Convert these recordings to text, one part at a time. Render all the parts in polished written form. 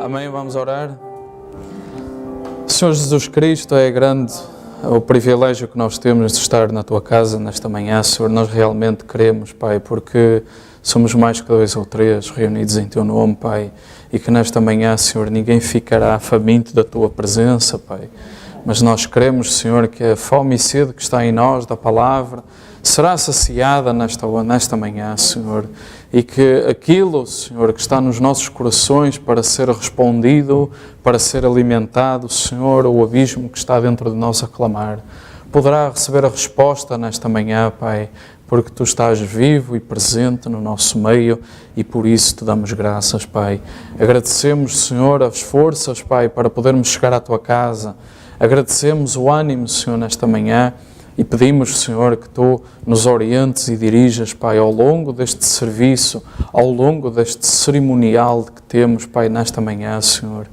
Amém, vamos orar. Senhor Jesus Cristo, é grande o privilégio que nós temos de estar na Tua casa nesta manhã, Senhor. Nós realmente queremos, Pai, porque somos mais que 2 ou 3 reunidos em Teu nome, Pai, e que nesta manhã, Senhor, ninguém ficará faminto da Tua presença, Pai. Mas nós queremos, Senhor, que a fome e sede que está em nós da palavra será saciada nesta manhã, Senhor, e que aquilo, Senhor, que está nos nossos corações para ser respondido, para ser alimentado, Senhor, o abismo que está dentro de nós a clamar, poderá receber a resposta nesta manhã, Pai, porque Tu estás vivo e presente no nosso meio e por isso Te damos graças, Pai. Agradecemos, Senhor, as forças, Pai, para podermos chegar à Tua casa. Agradecemos o ânimo, Senhor, nesta manhã e pedimos, Senhor, que Tu nos orientes e dirijas, Pai, ao longo deste serviço, ao longo deste cerimonial que temos, Pai, nesta manhã, Senhor.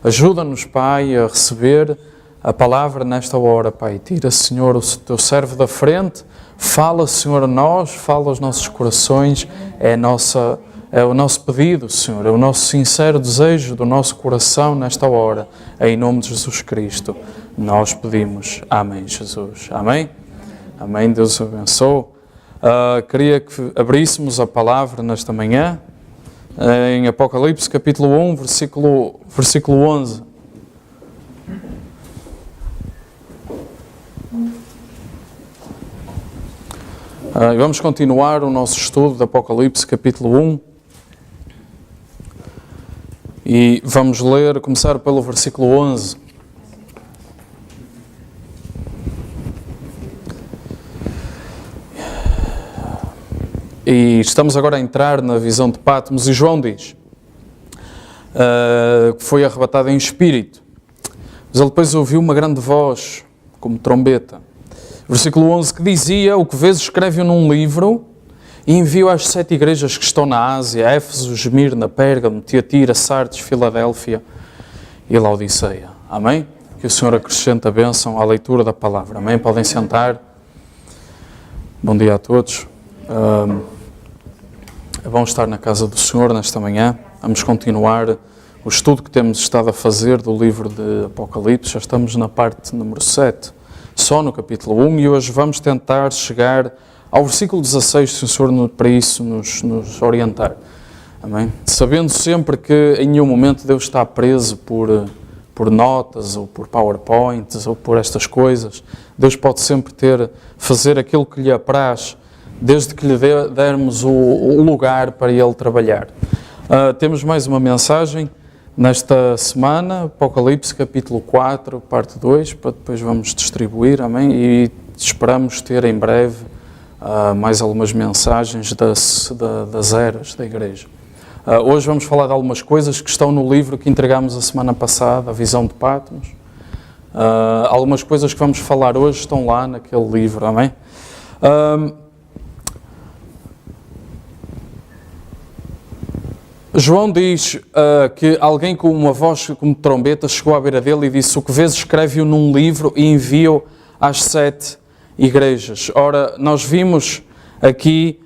Ajuda-nos, Pai, a receber a palavra nesta hora, Pai. Tira, Senhor, o Teu servo da frente. Fala, Senhor, a nós, fala aos nossos corações. É o nosso pedido, Senhor, é o nosso sincero desejo do nosso coração nesta hora. Em nome de Jesus Cristo, nós pedimos. Amém, Jesus. Amém? Amém. Deus abençoe. Queria que abríssemos a palavra nesta manhã, em Apocalipse, capítulo 1, versículo 11. Vamos continuar o nosso estudo de Apocalipse, capítulo 1. E vamos começar pelo versículo 11. E estamos agora a entrar na visão de Patmos e João diz que foi arrebatado em espírito. Mas ele depois ouviu uma grande voz, como trombeta. Versículo 11, que dizia: o que vês escreve-o num livro e envio às 7 igrejas que estão na Ásia, Éfeso, Esmirna, Pérgamo, Tiatira, Sardes, Filadélfia e Laodiceia. Amém? Que o Senhor acrescente a bênção à leitura da palavra. Amém? Podem sentar. Bom dia a todos. É bom estar na casa do Senhor nesta manhã. Vamos continuar o estudo que temos estado a fazer do livro de Apocalipse. Já estamos na parte número 7, só no capítulo 1, e hoje vamos tentar chegar ao versículo 16, se o Senhor para isso nos orientar. Amém? Sabendo sempre que em nenhum momento Deus está preso por notas, ou por PowerPoints, ou por estas coisas. Deus pode sempre fazer aquilo que lhe apraz, desde que lhe dermos o lugar para Ele trabalhar. Temos mais uma mensagem nesta semana, Apocalipse capítulo 4, parte 2, para depois vamos distribuir, amém? E esperamos ter em breve mais algumas mensagens das eras da igreja. Hoje vamos falar de algumas coisas que estão no livro que entregámos a semana passada, a visão de Patmos. Algumas coisas que vamos falar hoje estão lá naquele livro, amém? João diz que alguém com uma voz como trombeta chegou à beira dele e disse: o que vês escreve-o num livro e envia-o às 7 igrejas. Ora, nós vimos aqui,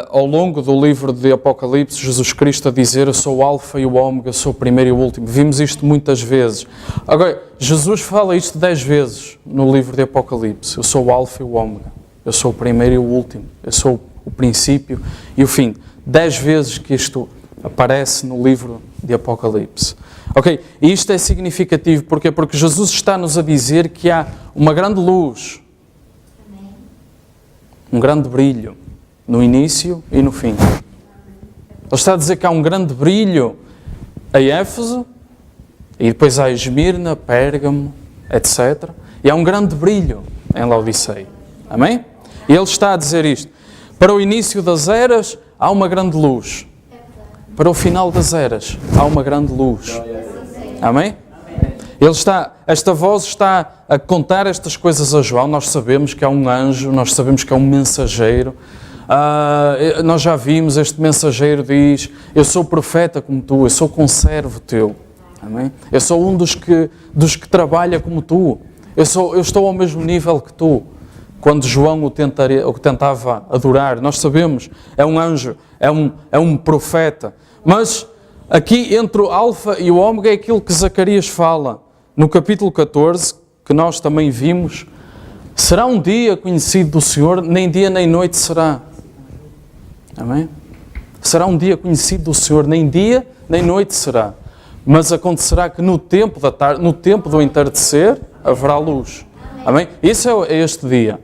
ao longo do livro de Apocalipse, Jesus Cristo a dizer: eu sou o Alfa e o Ômega, eu sou o primeiro e o último. Vimos isto muitas vezes. Agora, Jesus fala isto 10 vezes no livro de Apocalipse. Eu sou o Alfa e o Ômega, eu sou o primeiro e o último, eu sou o princípio e o fim. 10 vezes que isto aparece no livro de Apocalipse. Ok? E isto é significativo, porquê? Porque Jesus está-nos a dizer que há uma grande luz, um grande brilho, no início e no fim. Ele está a dizer que há um grande brilho em Éfeso, e depois há Esmirna, Pérgamo, etc. E há um grande brilho em Laodiceia. Amém? E ele está a dizer isto. Para o início das eras, há uma grande luz. Para o final das eras, há uma grande luz. Amém? Esta voz está a contar estas coisas a João. Nós sabemos que é um anjo, nós sabemos que é um mensageiro. Nós já vimos, este mensageiro diz: eu sou profeta como tu, eu sou conservo teu. Amém? Eu sou um dos que trabalha como tu. Eu estou ao mesmo nível que tu. Quando João o tentava adorar, nós sabemos, é um anjo, é um profeta. Mas aqui entre o alfa e o ômega é aquilo que Zacarias fala no capítulo 14, que nós também vimos. Será um dia conhecido do Senhor, nem dia nem noite será. Amém? Será um dia conhecido do Senhor, nem dia nem noite será. Mas acontecerá que no tempo da tarde, no tempo do entardecer, haverá luz. Amém? Isso é este dia.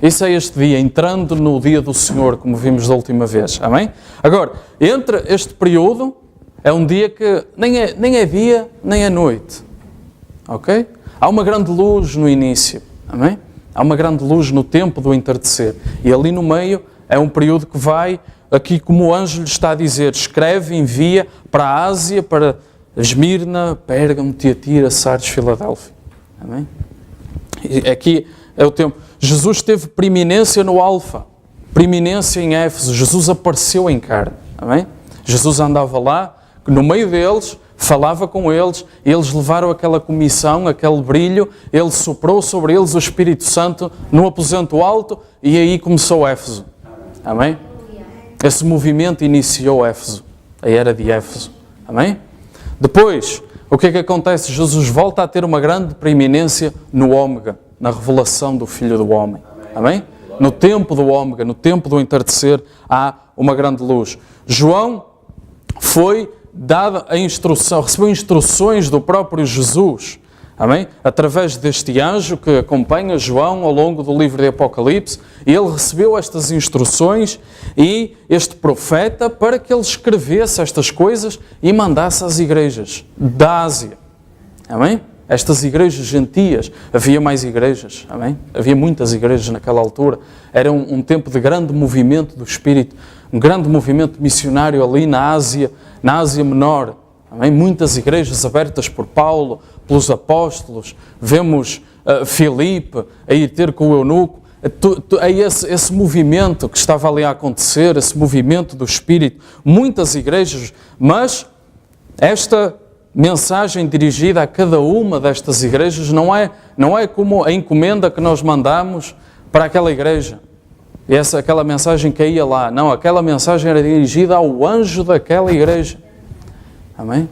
Isso é este dia, entrando no dia do Senhor, como vimos da última vez. Amém? Agora, entre este período, é um dia que nem é dia, nem é noite. Ok? Há uma grande luz no início. Amém? Há uma grande luz no tempo do entardecer. E ali no meio é um período que vai, aqui como o anjo lhe está a dizer, escreve, envia para a Ásia, para Esmirna, Pérgamo, Tiatira, Sardes, Filadélfia. Amém? E aqui é o tempo. Jesus teve preeminência no Alfa, preeminência em Éfeso. Jesus apareceu em carne. Amém? Jesus andava lá, no meio deles, falava com eles, eles levaram aquela comissão, aquele brilho, ele soprou sobre eles o Espírito Santo no aposento alto e aí começou Éfeso. Amém? Esse movimento iniciou Éfeso, a era de Éfeso. Amém? Depois, o que é que acontece? Jesus volta a ter uma grande preeminência no Ômega, na revelação do Filho do Homem. Amém? No tempo do Ômega, no tempo do entardecer, há uma grande luz. João foi dada a instrução, recebeu instruções do próprio Jesus. Amém? Através deste anjo que acompanha João ao longo do livro de Apocalipse, ele recebeu estas instruções e este profeta para que ele escrevesse estas coisas e mandasse às igrejas da Ásia. Amém? Estas igrejas gentias, havia mais igrejas, amém? Havia muitas igrejas naquela altura. Era um tempo de grande movimento do Espírito, um grande movimento missionário ali na Ásia Menor. Amém? Muitas igrejas abertas por Paulo, pelos apóstolos. Vemos Filipe a ir ter com o eunuco. É esse movimento que estava ali a acontecer, esse movimento do Espírito. Muitas igrejas, mas esta mensagem dirigida a cada uma destas igrejas não é como a encomenda que nós mandamos para aquela igreja. E aquela mensagem caía lá. Não, aquela mensagem era dirigida ao anjo daquela igreja. Amém?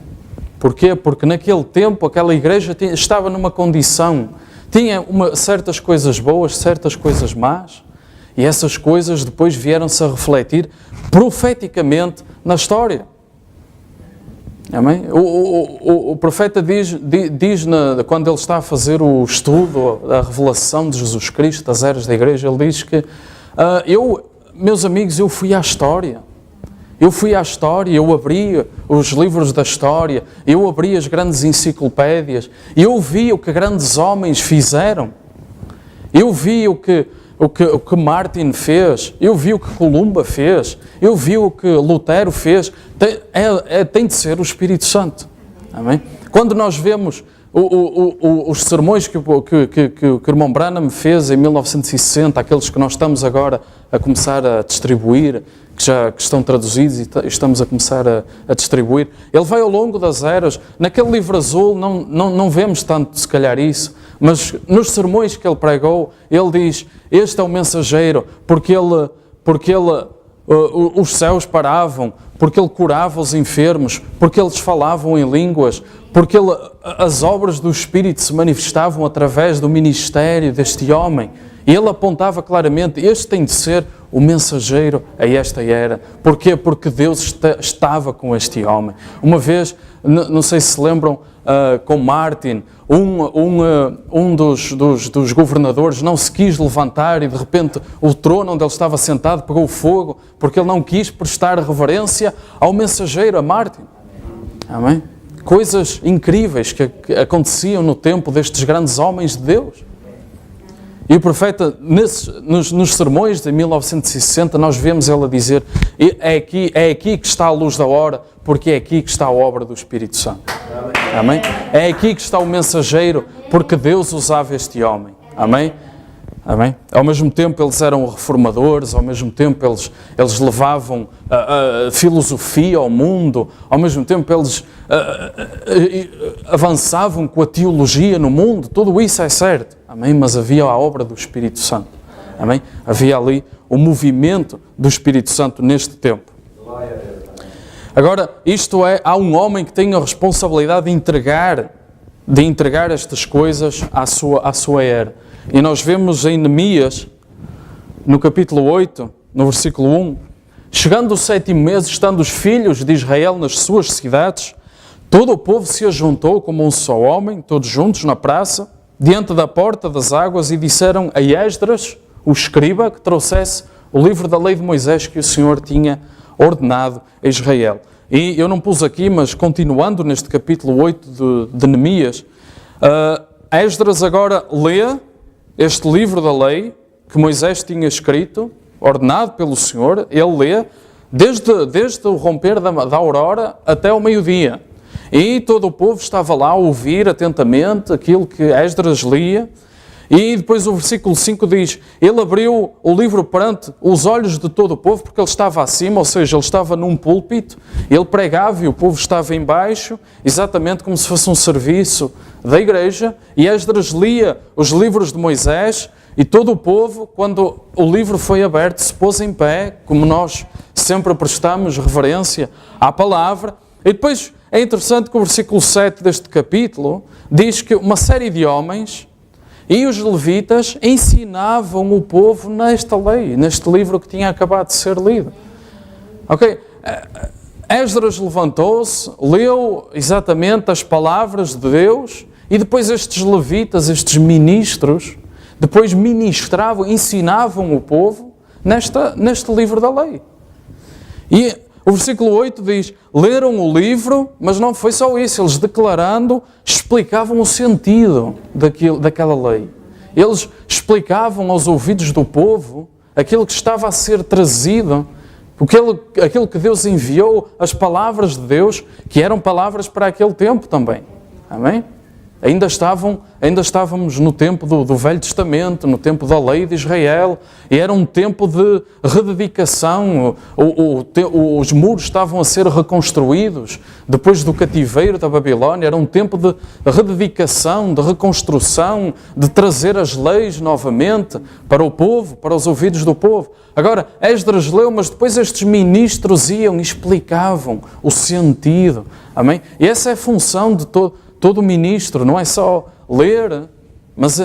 Porquê? Porque naquele tempo aquela igreja estava numa condição, tinha certas coisas boas, certas coisas más, e essas coisas depois vieram-se a refletir profeticamente na história. Amém? O profeta diz quando ele está a fazer o estudo da revelação de Jesus Cristo, das eras da igreja, ele diz que meus amigos, eu fui à história. Eu abri os livros da história, eu abri as grandes enciclopédias, eu vi o que grandes homens fizeram, eu vi o que Martin fez, eu vi o que Columba fez, eu vi o que Lutero fez. Tem de ser o Espírito Santo. Amém? Quando nós vemos os sermões que o irmão Branham fez em 1960, aqueles que nós estamos agora a começar a distribuir, que estão traduzidos e estamos a começar a distribuir, ele vai ao longo das eras. Naquele livro azul não vemos tanto, se calhar, isso, mas nos sermões que ele pregou, ele diz, este é o mensageiro, porque os céus paravam, porque ele curava os enfermos, porque eles falavam em línguas, porque as obras do Espírito se manifestavam através do ministério deste homem. E ele apontava claramente, este tem de ser o mensageiro a esta era. Porquê? Porque Deus estava com este homem. Uma vez, não sei se lembram, com Martin, um dos governadores não se quis levantar e de repente o trono onde ele estava sentado pegou fogo porque ele não quis prestar reverência ao mensageiro, a Martin. Amém? Coisas incríveis que aconteciam no tempo destes grandes homens de Deus. E o profeta, nos sermões de 1960, nós vemos ele a dizer, é aqui que está a luz da hora, porque é aqui que está a obra do Espírito Santo. Amém? É aqui que está o mensageiro, porque Deus usava este homem. Amém? Amém? Ao mesmo tempo eles eram reformadores, ao mesmo tempo eles levavam a filosofia ao mundo, ao mesmo tempo eles avançavam com a teologia no mundo, tudo isso é certo. Amém? Mas havia a obra do Espírito Santo. Amém? Havia ali o movimento do Espírito Santo neste tempo. Agora, há um homem que tem a responsabilidade de entregar estas coisas à sua era. E nós vemos em Neemias, no capítulo 8, no versículo 1, chegando o 7º mês, estando os filhos de Israel nas suas cidades, todo o povo se ajuntou como um só homem, todos juntos na praça, diante da porta das águas, e disseram a Esdras, o escriba, que trouxesse o livro da lei de Moisés que o Senhor tinha ordenado a Israel. E eu não pus aqui, mas continuando neste capítulo 8 de Neemias, Esdras agora lê este livro da lei que Moisés tinha escrito, ordenado pelo Senhor. Ele lê desde o romper da aurora até o meio-dia. E todo o povo estava lá a ouvir atentamente aquilo que Esdras lia. E depois o versículo 5 diz, ele abriu o livro perante os olhos de todo o povo, porque ele estava acima, ou seja, ele estava num púlpito, ele pregava e o povo estava em baixo, exatamente como se fosse um serviço da igreja, e Esdras lia os livros de Moisés, e todo o povo, quando o livro foi aberto, se pôs em pé, como nós sempre prestamos reverência à palavra. E depois é interessante que o versículo 7 deste capítulo diz que uma série de homens e os levitas ensinavam o povo nesta lei, neste livro que tinha acabado de ser lido. Ok? Esdras levantou-se, leu exatamente as palavras de Deus, e depois estes levitas, estes ministros, depois ministravam, ensinavam o povo neste livro da lei. E o versículo 8 diz, leram o livro, mas não foi só isso, eles declarando, explicavam o sentido daquela lei. Eles explicavam aos ouvidos do povo aquilo que estava a ser trazido, aquilo que Deus enviou, as palavras de Deus, que eram palavras para aquele tempo também. Amém? Ainda estávamos no tempo do Velho Testamento, no tempo da lei de Israel, e era um tempo de rededicação. Os muros estavam a ser reconstruídos depois do cativeiro da Babilónia. Era um tempo de rededicação, de reconstrução, de trazer as leis novamente para o povo, para os ouvidos do povo. Agora, Esdras leu, mas depois estes ministros iam e explicavam o sentido. Amém? E essa é a função de todo ministro, não é só ler, mas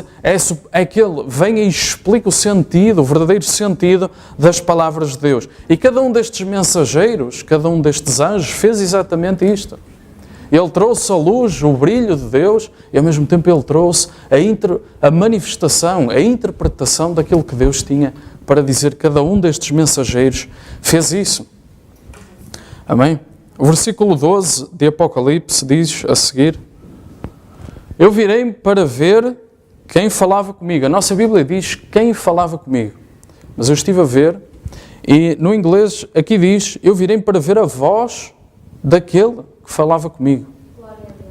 é que ele venha e explique o sentido, o verdadeiro sentido das palavras de Deus. E cada um destes mensageiros, cada um destes anjos fez exatamente isto. Ele trouxe a luz, o brilho de Deus, e ao mesmo tempo ele trouxe a manifestação, a interpretação daquilo que Deus tinha para dizer. Cada um destes mensageiros fez isso. Amém? O versículo 12 de Apocalipse diz a seguir, eu virei para ver quem falava comigo. A nossa Bíblia diz quem falava comigo. Mas eu estive a ver, e no inglês aqui diz, eu virei para ver a voz daquele que falava comigo.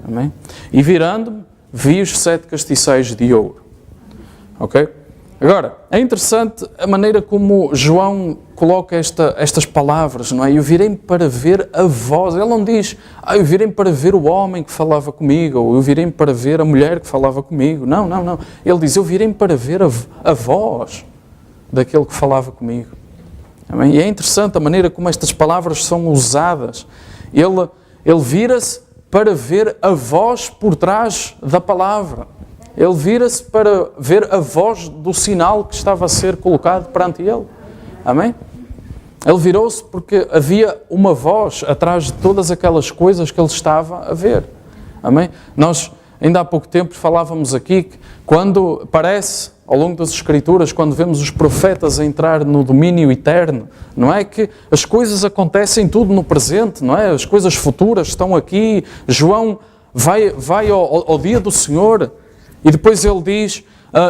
Amém? E virando-me, vi os 7 castiçais de ouro. Ok? Agora, é interessante a maneira como João coloca estas palavras, não é? Eu virei para ver a voz. Ele não diz, eu virei para ver o homem que falava comigo, ou eu virei para ver a mulher que falava comigo. Não. Ele diz, eu virei para ver a voz daquele que falava comigo. Amém? E é interessante a maneira como estas palavras são usadas. Ele vira-se para ver a voz por trás da palavra. Ele vira-se para ver a voz do sinal que estava a ser colocado perante ele. Amém? Ele virou-se porque havia uma voz atrás de todas aquelas coisas que ele estava a ver. Amém? Nós, ainda há pouco tempo, falávamos aqui que quando parece, ao longo das Escrituras, quando vemos os profetas a entrar no domínio eterno, não é que as coisas acontecem tudo no presente, não é? As coisas futuras estão aqui. João vai ao dia do Senhor, e depois ele diz,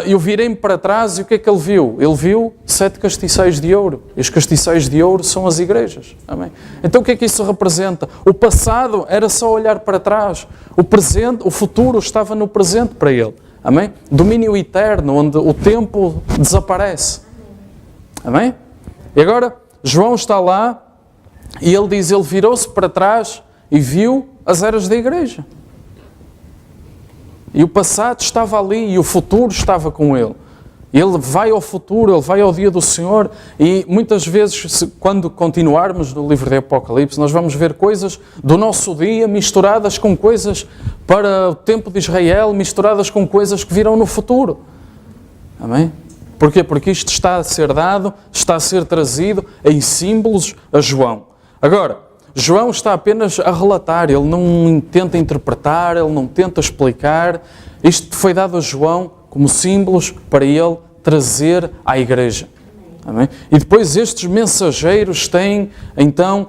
eu virei-me para trás, e o que é que ele viu? Ele viu 7 castiçais de ouro. E os castiçais de ouro são as igrejas. Amém? Então o que é que isso representa? O passado era só olhar para trás. O presente, o futuro estava no presente para ele. Amém? Domínio eterno, onde o tempo desaparece. Amém? E agora, João está lá, e ele diz, ele virou-se para trás e viu as eras da igreja. E o passado estava ali e o futuro estava com ele. Ele vai ao futuro, ele vai ao dia do Senhor, e muitas vezes, quando continuarmos no livro de Apocalipse, nós vamos ver coisas do nosso dia misturadas com coisas para o tempo de Israel, misturadas com coisas que virão no futuro. Amém? Porquê? Porque isto está a ser dado, está a ser trazido em símbolos a João. Agora, João está apenas a relatar, ele não tenta interpretar, ele não tenta explicar. Isto foi dado a João como símbolos para ele trazer à igreja. Amém? E depois estes mensageiros têm, então,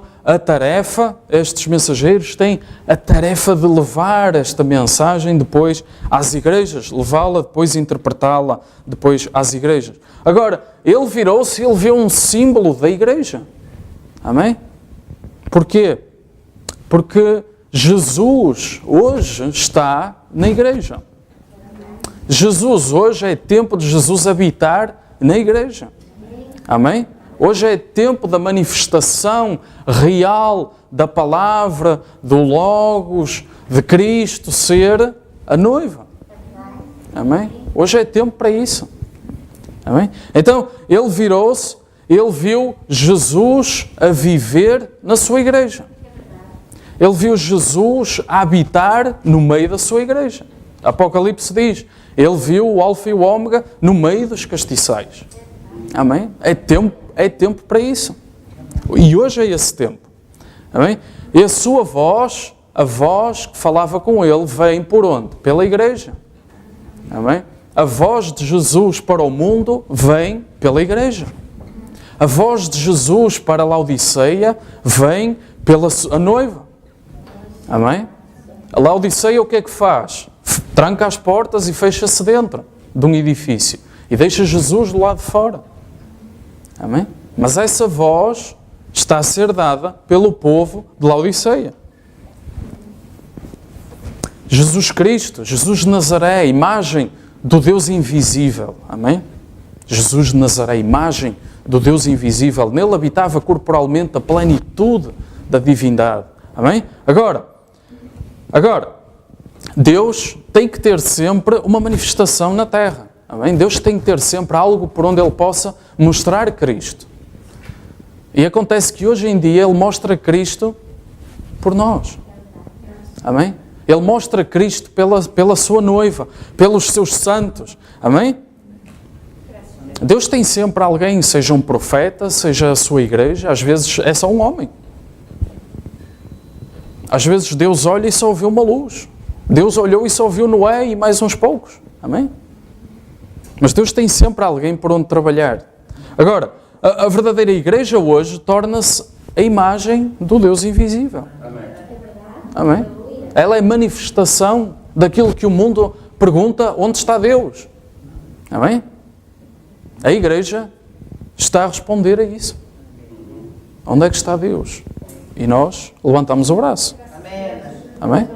estes mensageiros têm a tarefa de levar esta mensagem depois às igrejas, levá-la, depois interpretá-la depois às igrejas. Agora, ele virou-se e ele viu um símbolo da igreja. Amém? Porquê? Porque Jesus hoje está na igreja. Jesus hoje é tempo de Jesus habitar na igreja. Amém? Hoje é tempo da manifestação real da palavra, do Logos, de Cristo ser a noiva. Amém? Hoje é tempo para isso. Amém? Então, ele virou-se, ele viu Jesus a viver na sua igreja. Ele viu Jesus a habitar no meio da sua igreja. Apocalipse diz, ele viu o Alfa e o Ômega no meio dos castiçais. Amém? É tempo para isso. E hoje é esse tempo. Amém? E a sua voz, a voz que falava com ele, vem por onde? Pela igreja. Amém? A voz de Jesus para o mundo vem pela igreja. A voz de Jesus para a Laodiceia vem pela a noiva. Amém? A Laodiceia o que é que faz? Tranca as portas e fecha-se dentro de um edifício. E deixa Jesus do lado de fora. Amém? Mas essa voz está a ser dada pelo povo de Laodiceia. Jesus Cristo, Jesus de Nazaré, imagem do Deus invisível. Amém? Jesus de Nazaré, imagem do Deus invisível. Nele habitava corporalmente a plenitude da divindade. Amém? Agora, Deus tem que ter sempre uma manifestação na terra. Amém? Deus tem que ter sempre algo por onde Ele possa mostrar Cristo. E acontece que hoje em dia Ele mostra Cristo por nós. Amém? Ele mostra Cristo pela sua noiva, pelos seus santos. Amém? Deus tem sempre alguém, seja um profeta, seja a sua igreja, às vezes é só um homem. Às vezes Deus olha e só ouviu uma luz. Deus olhou e só ouviu Noé e mais uns poucos. Amém? Mas Deus tem sempre alguém por onde trabalhar. Agora, a verdadeira igreja hoje torna-se a imagem do Deus invisível. Amém? Amém? Ela é manifestação daquilo que o mundo pergunta, onde está Deus? Amém? A igreja está a responder a isso. Onde é que está Deus? E nós levantamos o braço. Amém?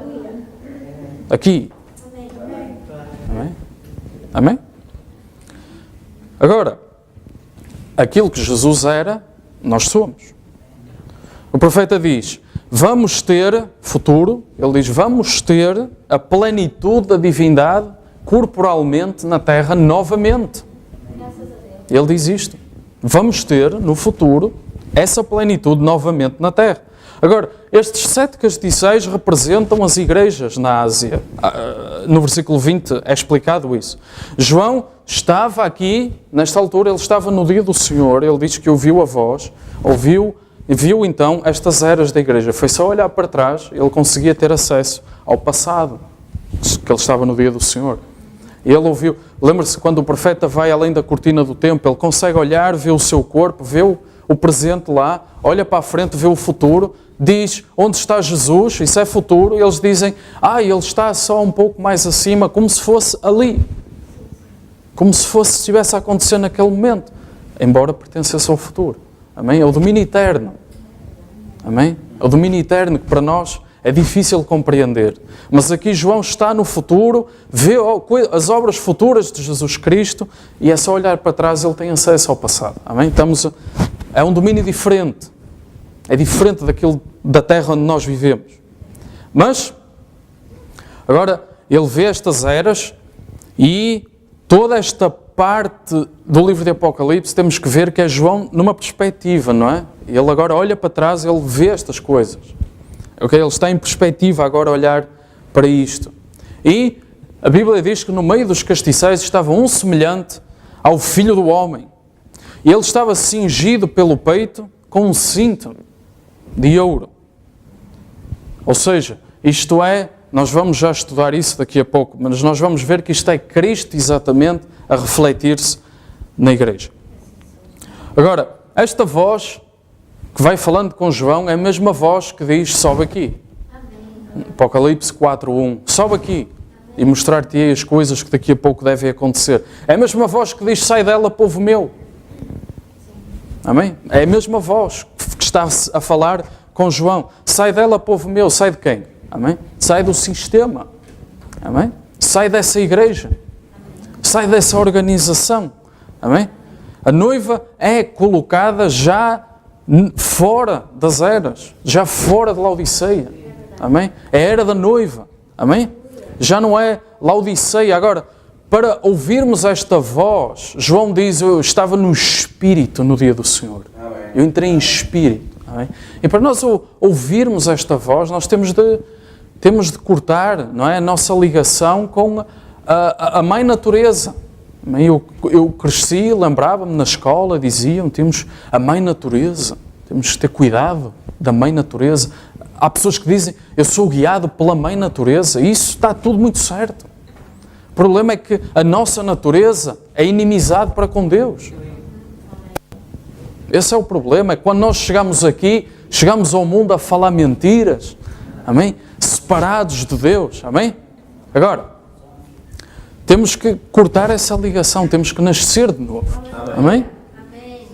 Aqui. Amém? Amém? Agora, aquilo que Jesus era, nós somos. O profeta diz, vamos ter futuro, ele diz, vamos ter a plenitude da divindade corporalmente na terra novamente. Ele diz isto. Vamos ter, no futuro, essa plenitude novamente na terra. Agora, estes 7 castiçais representam as igrejas na Ásia. No versículo 20 é explicado isso. João estava aqui, nesta altura, ele estava no dia do Senhor, ele diz que ouviu a voz, viu então estas eras da igreja. Foi só olhar para trás, ele conseguia ter acesso ao passado, que ele estava no dia do Senhor. Ele ouviu, lembra-se quando o profeta vai além da cortina do templo, ele consegue olhar, vê o seu corpo, vê o presente lá, olha para a frente, vê o futuro, diz, onde está Jesus? Isso é futuro. E eles dizem, ele está só um pouco mais acima, como se fosse ali. Como se estivesse a acontecer naquele momento. Embora pertencesse ao futuro. Amém? É o domínio eterno. Amém? É o domínio eterno que para nós é difícil compreender. Mas aqui João está no futuro, vê as obras futuras de Jesus Cristo e é só olhar para trás, ele tem acesso ao passado. Amém? É um domínio diferente. É diferente daquilo da terra onde nós vivemos. Mas, agora, ele vê estas eras e toda esta parte do livro de Apocalipse temos que ver que é João numa perspectiva, não é? Ele agora olha para trás, ele vê estas coisas. Okay? Ele está em perspectiva agora a olhar para isto. E a Bíblia diz que no meio dos castiçais estava um semelhante ao Filho do Homem. E ele estava cingido pelo peito com um cinto de ouro. Ou seja, isto é, nós vamos já estudar isso daqui a pouco, mas nós vamos ver que isto é Cristo exatamente a refletir-se na igreja. Agora, esta voz que vai falando com João é a mesma voz que diz, sobe aqui. Apocalipse 4:1, sobe aqui e mostrar-te as coisas que daqui a pouco devem acontecer. É a mesma voz que diz, sai dela, povo meu. Amém? É a mesma voz que está a falar com João. Sai dela, povo meu. Sai de quem? Amém? Sai do sistema. Amém? Sai dessa igreja. Sai dessa organização. Amém? A noiva é colocada já fora das eras. Já fora de Laodiceia. Amém? É a era da noiva. Amém? Já não é Laodiceia. Agora, para ouvirmos esta voz, João diz, eu estava no Espírito no dia do Senhor. Eu entrei em Espírito. Amém? E para nós ouvirmos esta voz, nós temos de cortar, não é, a nossa ligação com a mãe natureza. Eu cresci, lembrava-me na escola, diziam, temos a mãe natureza, temos que ter cuidado da mãe natureza. Há pessoas que dizem, eu sou guiado pela mãe natureza, e isso está tudo muito certo. O problema é que a nossa natureza é inimizade para com Deus. Esse é o problema, é quando nós chegamos aqui, chegamos ao mundo a falar mentiras, amém? Separados de Deus, amém? Agora, temos que cortar essa ligação, temos que nascer de novo, amém?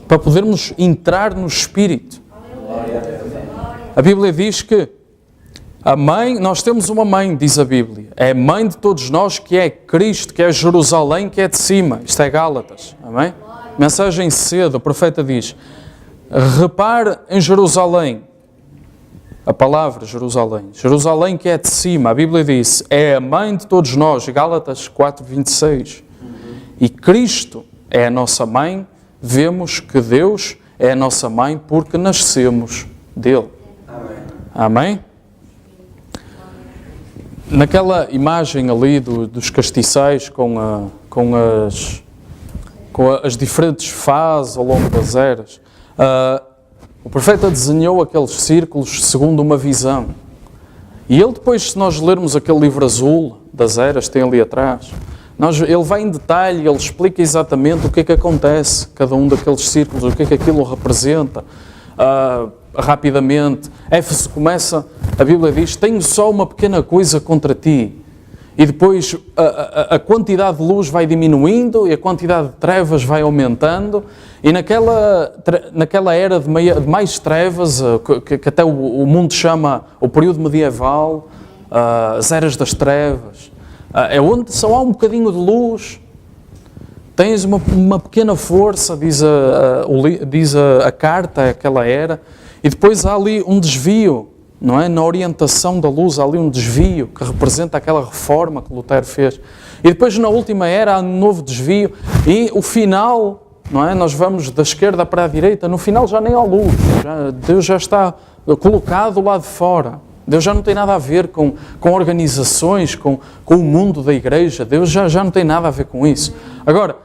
Para podermos entrar no Espírito. A Bíblia diz que a mãe, nós temos uma mãe, diz a Bíblia, é a mãe de todos nós, que é Cristo, que é Jerusalém, que é de cima. Isto é Gálatas, amém? Mensagem cedo, o profeta diz, repare em Jerusalém, a palavra Jerusalém, Jerusalém que é de cima, a Bíblia diz, é a mãe de todos nós, Gálatas 4:26. E Cristo é a nossa mãe, vemos que Deus é a nossa mãe porque nascemos dele. Amém? Naquela imagem ali dos castiçais com as diferentes fases ao longo das eras, o profeta desenhou aqueles círculos segundo uma visão. E ele depois, se nós lermos aquele livro azul das eras, tem ali atrás, ele vai em detalhe, ele explica exatamente o que é que acontece, cada um daqueles círculos, o que é que aquilo representa. Rapidamente, Éfeso começa, a Bíblia diz, tenho só uma pequena coisa contra ti. E depois a quantidade de luz vai diminuindo e a quantidade de trevas vai aumentando. E naquela era de mais trevas, que até o mundo chama o período medieval, as eras das trevas, é onde só há um bocadinho de luz. Tens uma pequena força, diz a carta, aquela era. E depois há ali um desvio. Não é? Na orientação da luz há ali um desvio que representa aquela reforma que Lutero fez. E depois na última era há um novo desvio e o final, não é? Nós vamos da esquerda para a direita, no final já nem há luz, Deus já está colocado lá de fora. Deus já não tem nada a ver com organizações, com o mundo da igreja, Deus já não tem nada a ver com isso. Agora,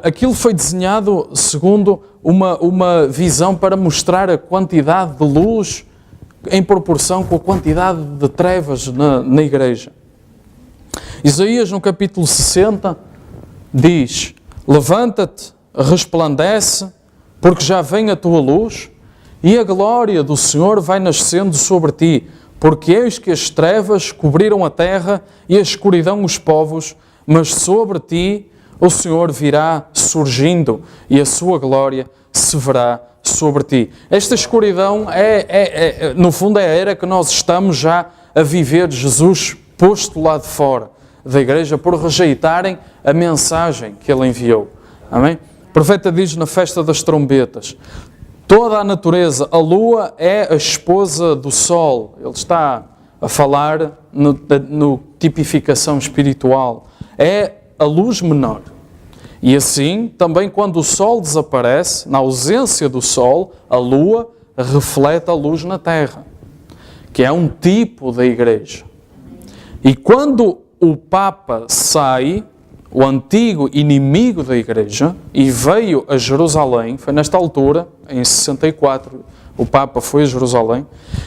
aquilo foi desenhado segundo uma visão para mostrar a quantidade de luz em proporção com a quantidade de trevas na igreja. Isaías, no capítulo 60, diz, levanta-te, resplandece, porque já vem a tua luz, e a glória do Senhor vai nascendo sobre ti, porque eis que as trevas cobriram a terra e a escuridão os povos, mas sobre ti o Senhor virá surgindo, e a sua glória se verá sobre ti. Esta escuridão no fundo, é a era que nós estamos já a viver, Jesus posto lá de fora da igreja por rejeitarem a mensagem que ele enviou. Amém? O profeta diz na festa das trombetas, toda a natureza, a lua é a esposa do sol. Ele está a falar no tipificação espiritual. É a luz menor. E assim, também quando o sol desaparece, na ausência do sol, a lua reflete a luz na terra, que é um tipo da igreja. E quando o Papa sai, o antigo inimigo da igreja, e veio a Jerusalém, foi nesta altura, em 64, o Papa foi a Jerusalém,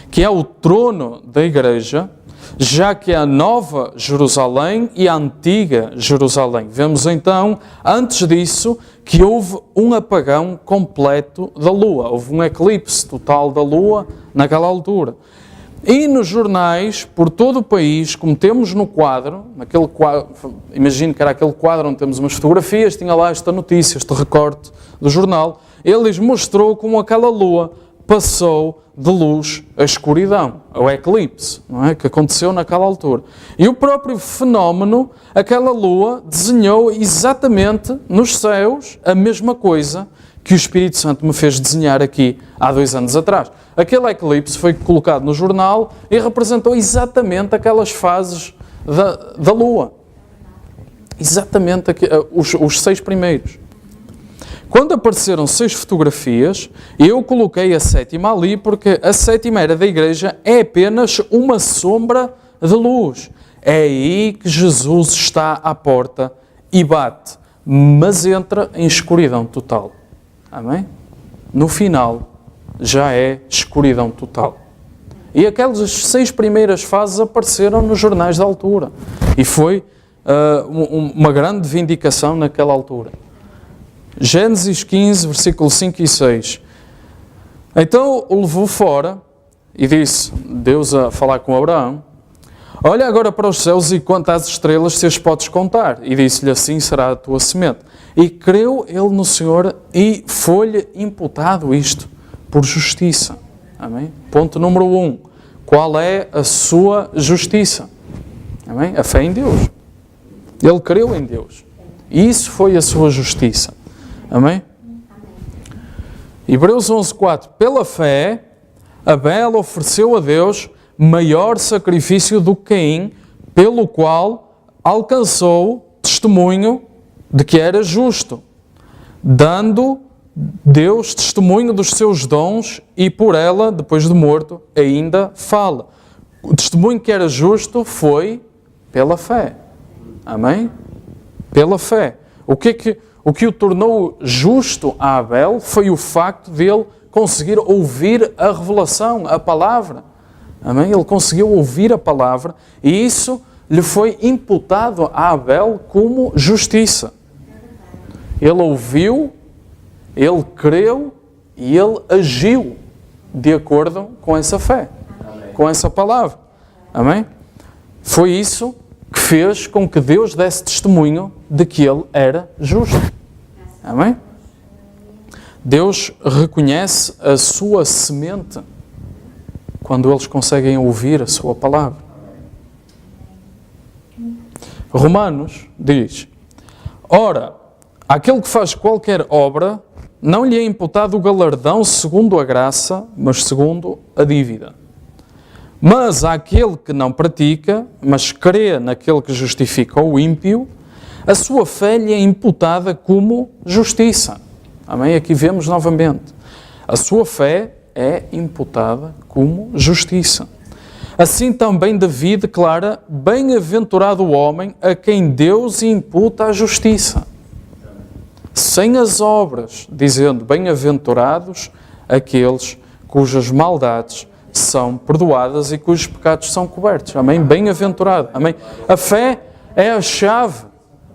que é o trono da igreja, já que é a nova Jerusalém e a antiga Jerusalém. Vemos então, antes disso, que houve um apagão completo da lua. Houve um eclipse total da lua naquela altura. E nos jornais, por todo o país, como temos no quadro, imagino que era aquele quadro onde temos umas fotografias, tinha lá esta notícia, este recorte do jornal, ele mostrou como aquela lua passou de luz à escuridão, ao eclipse, não é? Que aconteceu naquela altura. E o próprio fenómeno, aquela lua desenhou exatamente nos céus a mesma coisa que o Espírito Santo me fez desenhar aqui há 2 anos atrás. Aquele eclipse foi colocado no jornal e representou exatamente aquelas fases da lua. Exatamente os 6 primeiros. Quando apareceram 6 fotografias, eu coloquei a 7ª ali porque a 7ª era da igreja, é apenas uma sombra de luz. É aí que Jesus está à porta e bate, mas entra em escuridão total. Amém? No final, já é escuridão total. E aquelas 6 primeiras fases apareceram nos jornais da altura. E foi uma grande vindicação naquela altura. Gênesis 15, versículos 5 e 6. Então o levou fora e disse, Deus a falar com Abraão, olha agora para os céus e conta as estrelas se as podes contar. E disse-lhe, assim será a tua semente. E creu ele no Senhor e foi-lhe imputado isto por justiça. Amém? Ponto número 1. Qual é a sua justiça? Amém? A fé em Deus. Ele creu em Deus. E isso foi a sua justiça. Amém? Hebreus 11:4. Pela fé, Abel ofereceu a Deus maior sacrifício do que Caim, pelo qual alcançou testemunho de que era justo, dando Deus testemunho dos seus dons e por ela, depois de morto, ainda fala. O testemunho que era justo foi pela fé. Amém? Pela fé. O que o tornou justo a Abel foi o facto de ele conseguir ouvir a revelação, a palavra. Amém? Ele conseguiu ouvir a palavra e isso lhe foi imputado a Abel como justiça. Ele ouviu, ele creu e ele agiu de acordo com essa fé, com essa palavra. Amém? Foi isso que fez com que Deus desse testemunho de que ele era justo. Amém? Deus reconhece a sua semente quando eles conseguem ouvir a sua palavra. Romanos diz, ora, aquele que faz qualquer obra, não lhe é imputado o galardão segundo a graça, mas segundo a dívida. Mas àquele que não pratica, mas crê naquele que justifica o ímpio, a sua fé lhe é imputada como justiça. Amém? Aqui vemos novamente. A sua fé é imputada como justiça. Assim também Davi declara, bem-aventurado o homem a quem Deus imputa a justiça. Sem as obras, dizendo, bem-aventurados aqueles cujas maldades são perdoadas e cujos pecados são cobertos. Amém? Bem-aventurado. Amém? A fé é a chave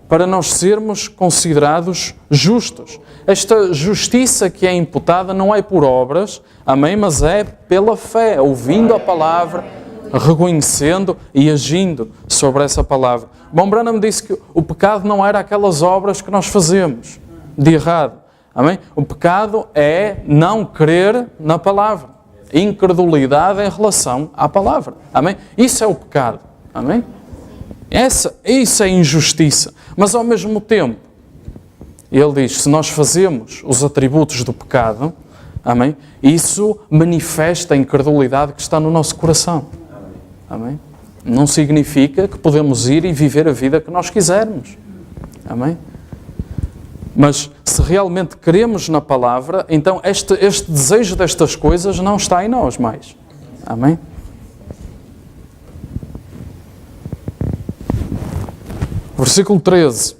para nós sermos considerados justos. Esta justiça que é imputada não é por obras, amém? Mas é pela fé, ouvindo a palavra, reconhecendo e agindo sobre essa palavra. Bom, Branham disse que o pecado não era aquelas obras que nós fazemos de errado. Amém? O pecado é não crer na palavra. Incredulidade em relação à palavra. Amém? Isso é o pecado. Amém? Isso é injustiça. Mas ao mesmo tempo, ele diz, se nós fazemos os atributos do pecado, amém? Isso manifesta a incredulidade que está no nosso coração. Amém? Não significa que podemos ir e viver a vida que nós quisermos. Amém? Mas se realmente queremos na palavra, então este desejo destas coisas não está em nós mais. Amém? Versículo 13.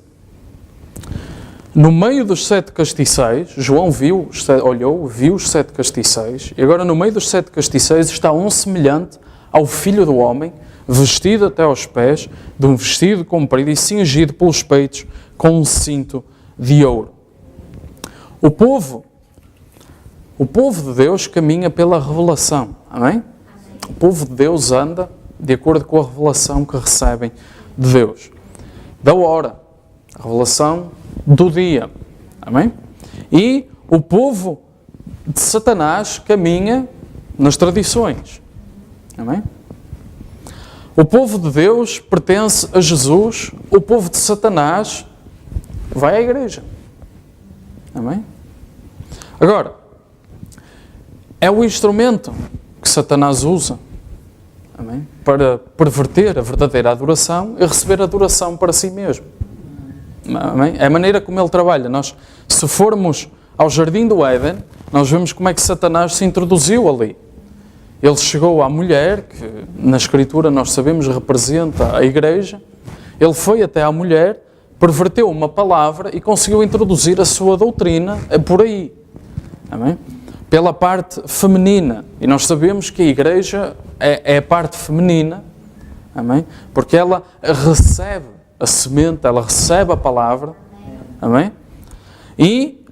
No meio dos 7 castiçais, João olhou, viu os 7 castiçais, e agora no meio dos 7 castiçais está um semelhante ao Filho do Homem, vestido até aos pés, de um vestido comprido e cingido pelos peitos com um cinto de ouro. O povo de Deus caminha pela revelação. Amém? O povo de Deus anda de acordo com a revelação que recebem de Deus. Da hora, a revelação do dia. Amém? E o povo de Satanás caminha nas tradições. Amém? O povo de Deus pertence a Jesus, o povo de Satanás vai à igreja. Amém? Agora, é o instrumento que Satanás usa, amém, para perverter a verdadeira adoração e receber adoração para si mesmo. Amém? É a maneira como ele trabalha. Nós, se formos ao Jardim do Éden, nós vemos como é que Satanás se introduziu ali. Ele chegou à mulher, que na Escritura nós sabemos representa a igreja. Ele foi até à mulher, perverteu uma palavra e conseguiu introduzir a sua doutrina por aí. Amém? Pela parte feminina. E nós sabemos que a igreja é a parte feminina. Amém? Porque ela recebe a semente, ela recebe a palavra. Amém? E,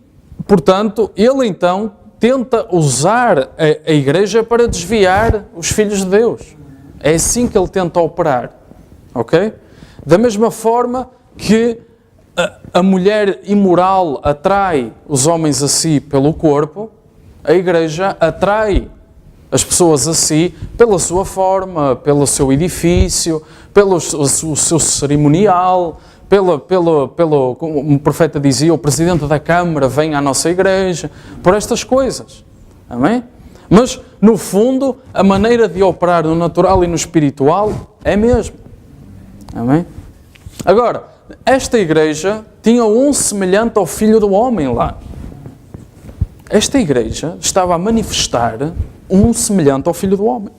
portanto, ele então tenta usar a igreja para desviar os filhos de Deus. É assim que ele tenta operar. Ok? Da mesma forma que a mulher imoral atrai os homens a si pelo corpo, a igreja atrai as pessoas a si pela sua forma, pelo seu edifício, pelo seu cerimonial, como o profeta dizia, o presidente da Câmara vem à nossa igreja, por estas coisas. Amém? Mas, no fundo, a maneira de operar no natural e no espiritual é a mesma. Amém? Agora, esta igreja tinha um semelhante ao Filho do Homem lá. Esta igreja estava a manifestar um semelhante ao Filho do Homem.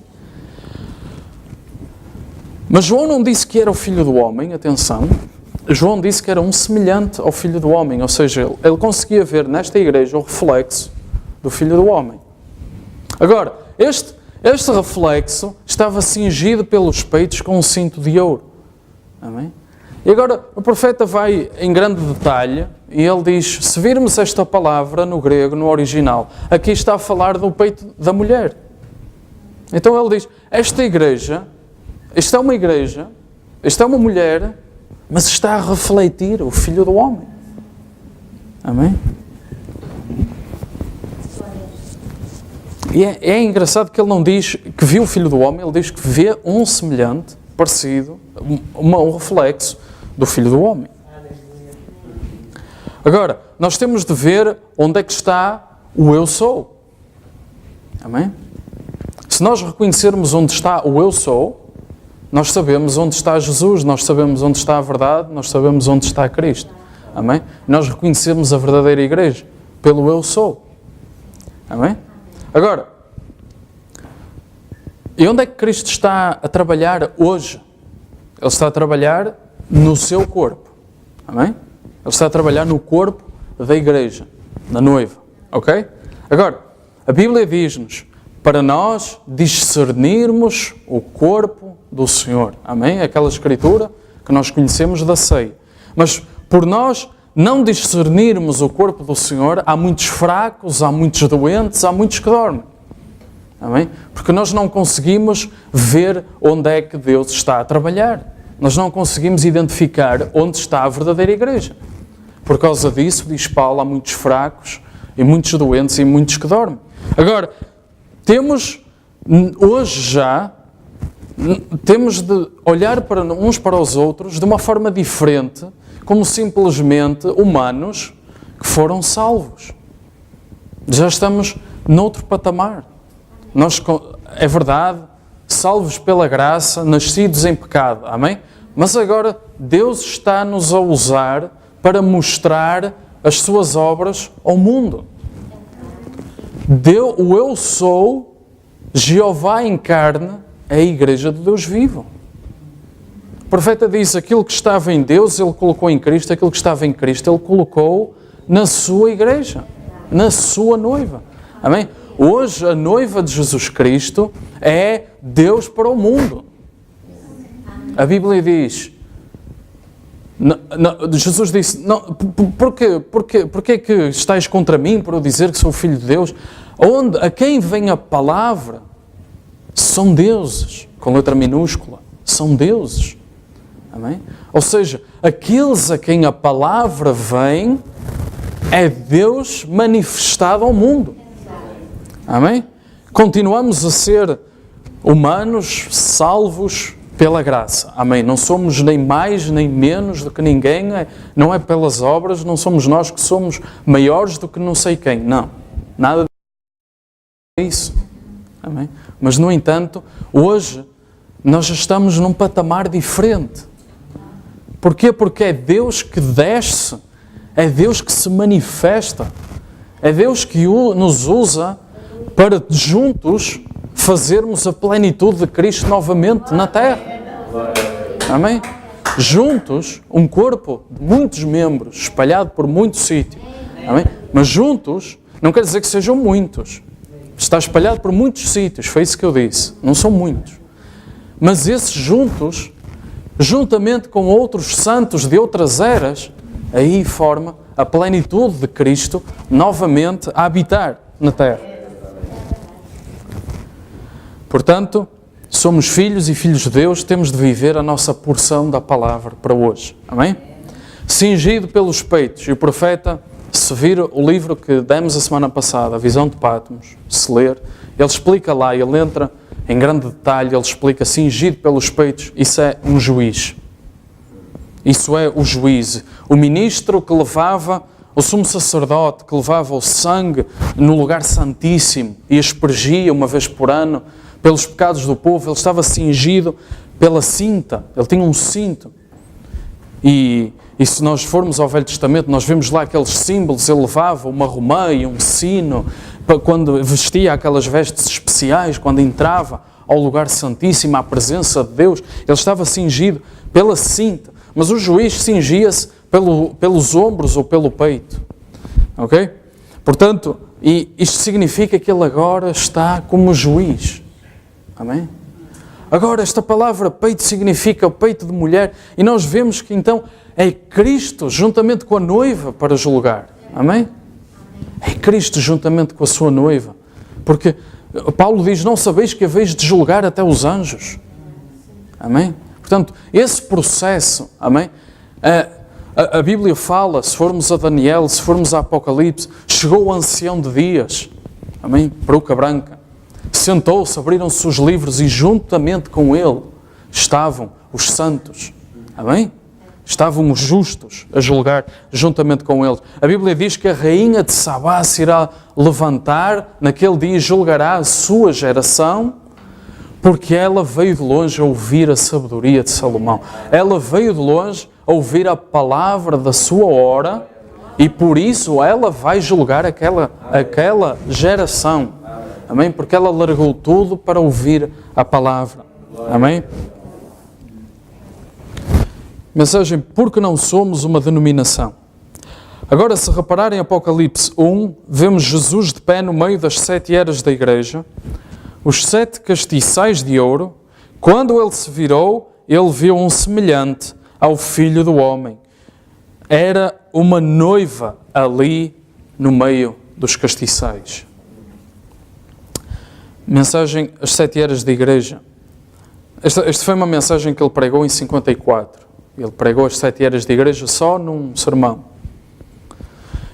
Mas João não disse que era o Filho do Homem, atenção. João disse que era um semelhante ao Filho do Homem, ou seja, ele conseguia ver nesta igreja o reflexo do Filho do Homem. Agora, este reflexo estava cingido pelos peitos com um cinto de ouro. Amém? E agora o profeta vai em grande detalhe e ele diz, se virmos esta palavra no grego, no original, aqui está a falar do peito da mulher. Então ele diz, esta é uma igreja, esta é uma mulher, mas está a refletir o Filho do Homem. Amém? E é engraçado que ele não diz que viu o Filho do Homem, ele diz que vê um semelhante, parecido, um reflexo do Filho do Homem. Agora, nós temos de ver onde é que está o eu sou. Amém? Se nós reconhecermos onde está o eu sou, nós sabemos onde está Jesus, nós sabemos onde está a verdade, nós sabemos onde está Cristo. Amém? Nós reconhecemos a verdadeira igreja pelo eu sou. Amém? Agora, e onde é que Cristo está a trabalhar hoje? Ele está a trabalhar no seu corpo. Amém? Ele está a trabalhar no corpo da igreja, da noiva. Ok? Agora, a Bíblia diz-nos para nós discernirmos o corpo do Senhor. Amém? Aquela escritura que nós conhecemos da ceia. Mas por nós não discernirmos o corpo do Senhor, há muitos fracos, há muitos doentes, há muitos que dormem. Amém? Porque nós não conseguimos ver onde é que Deus está a trabalhar. Nós não conseguimos identificar onde está a verdadeira igreja. Por causa disso, diz Paulo, há muitos fracos, e muitos doentes, e muitos que dormem. Agora, hoje temos de olhar uns para os outros de uma forma diferente, como simplesmente humanos que foram salvos. Já estamos noutro patamar. Nós, é verdade, salvos pela graça, nascidos em pecado. Amém? Mas agora Deus está-nos a usar para mostrar as suas obras ao mundo. O eu sou, Jeová em carne, é a igreja de Deus vivo. O profeta diz, aquilo que estava em Deus, Ele colocou em Cristo, aquilo que estava em Cristo, Ele colocou na sua igreja, na sua noiva. Amém? Hoje, a noiva de Jesus Cristo é Deus para o mundo. A Bíblia diz, Jesus disse, porquê que estáis contra mim por eu dizer que sou filho de Deus? A quem vem a palavra são deuses, com letra minúscula, são deuses. Amém? Ou seja, aqueles a quem a palavra vem é Deus manifestado ao mundo. Amém? Continuamos a ser humanos, salvos pela graça. Amém? Não somos nem mais nem menos do que ninguém, não é pelas obras, não somos nós que somos maiores do que não sei quem. Não. Nada disso. Amém? Mas, no entanto, hoje nós estamos num patamar diferente. Porquê? Porque é Deus que desce, é Deus que se manifesta, é Deus que nos usa para juntos fazermos a plenitude de Cristo novamente na terra. Amém? Juntos, um corpo de muitos membros, espalhado por muito sítio. Amém? Mas juntos, não quer dizer que sejam muitos. Está espalhado por muitos sítios, foi isso que eu disse. Não são muitos. Mas esses juntos, juntamente com outros santos de outras eras, aí forma a plenitude de Cristo novamente a habitar na terra. Portanto, somos filhos e filhos de Deus, temos de viver a nossa porção da palavra para hoje. Amém? Cingido pelos peitos. E o profeta, se vir o livro que demos a semana passada, a Visão de Patmos, se ler, ele explica lá, ele entra em grande detalhe, ele explica cingido pelos peitos, isso é um juiz. Isso é o juiz. O ministro que levava, o sumo sacerdote que levava o sangue no lugar santíssimo e aspergia uma vez por ano pelos pecados do povo, ele estava cingido pela cinta, ele tinha um cinto. E se nós formos ao Velho Testamento, nós vemos lá aqueles símbolos, ele levava uma romeia, um sino, quando vestia aquelas vestes especiais, quando entrava ao lugar santíssimo, à presença de Deus, ele estava cingido pela cinta. Mas o juiz cingia-se pelos ombros ou pelo peito. Ok? Portanto, isto significa que ele agora está como juiz. Amém? Agora, esta palavra peito significa o peito de mulher, e nós vemos que então é Cristo juntamente com a noiva para julgar. Amém? É Cristo juntamente com a sua noiva. Porque Paulo diz, não sabeis que haveis de julgar até os anjos. Amém? Portanto, esse processo, amém? A Bíblia fala, se formos a Daniel, se formos a Apocalipse, chegou o ancião de dias, amém? Peruca branca. Sentou-se, abriram-se os livros e juntamente com ele estavam os santos. Amém? Estavam os justos a julgar juntamente com eles. A Bíblia diz que a rainha de Sabá se irá levantar, naquele dia julgará a sua geração, porque ela veio de longe a ouvir a sabedoria de Salomão. Ela veio de longe a ouvir a palavra da sua hora e por isso ela vai julgar aquela geração. Amém? Porque ela largou tudo para ouvir a palavra. Amém? Mensagem, porque não somos uma denominação. Agora, se repararem em Apocalipse 1, vemos Jesus de pé no meio das 7 eras da igreja, os 7 castiçais de ouro. Quando ele se virou, ele viu um semelhante ao Filho do Homem. Era uma noiva ali no meio dos castiçais. Mensagem, as 7 eras da igreja. Esta foi uma mensagem que ele pregou em 54. Ele pregou as 7 eras da igreja só num sermão.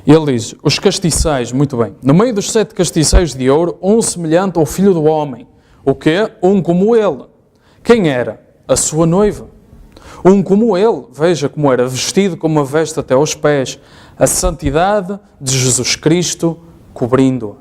E ele diz, os castiçais, muito bem, no meio dos 7 castiçais de ouro, um semelhante ao Filho do Homem. O quê? Um como ele. Quem era? A sua noiva. Um como ele, veja como era, vestido com uma veste até aos pés, a santidade de Jesus Cristo cobrindo-a.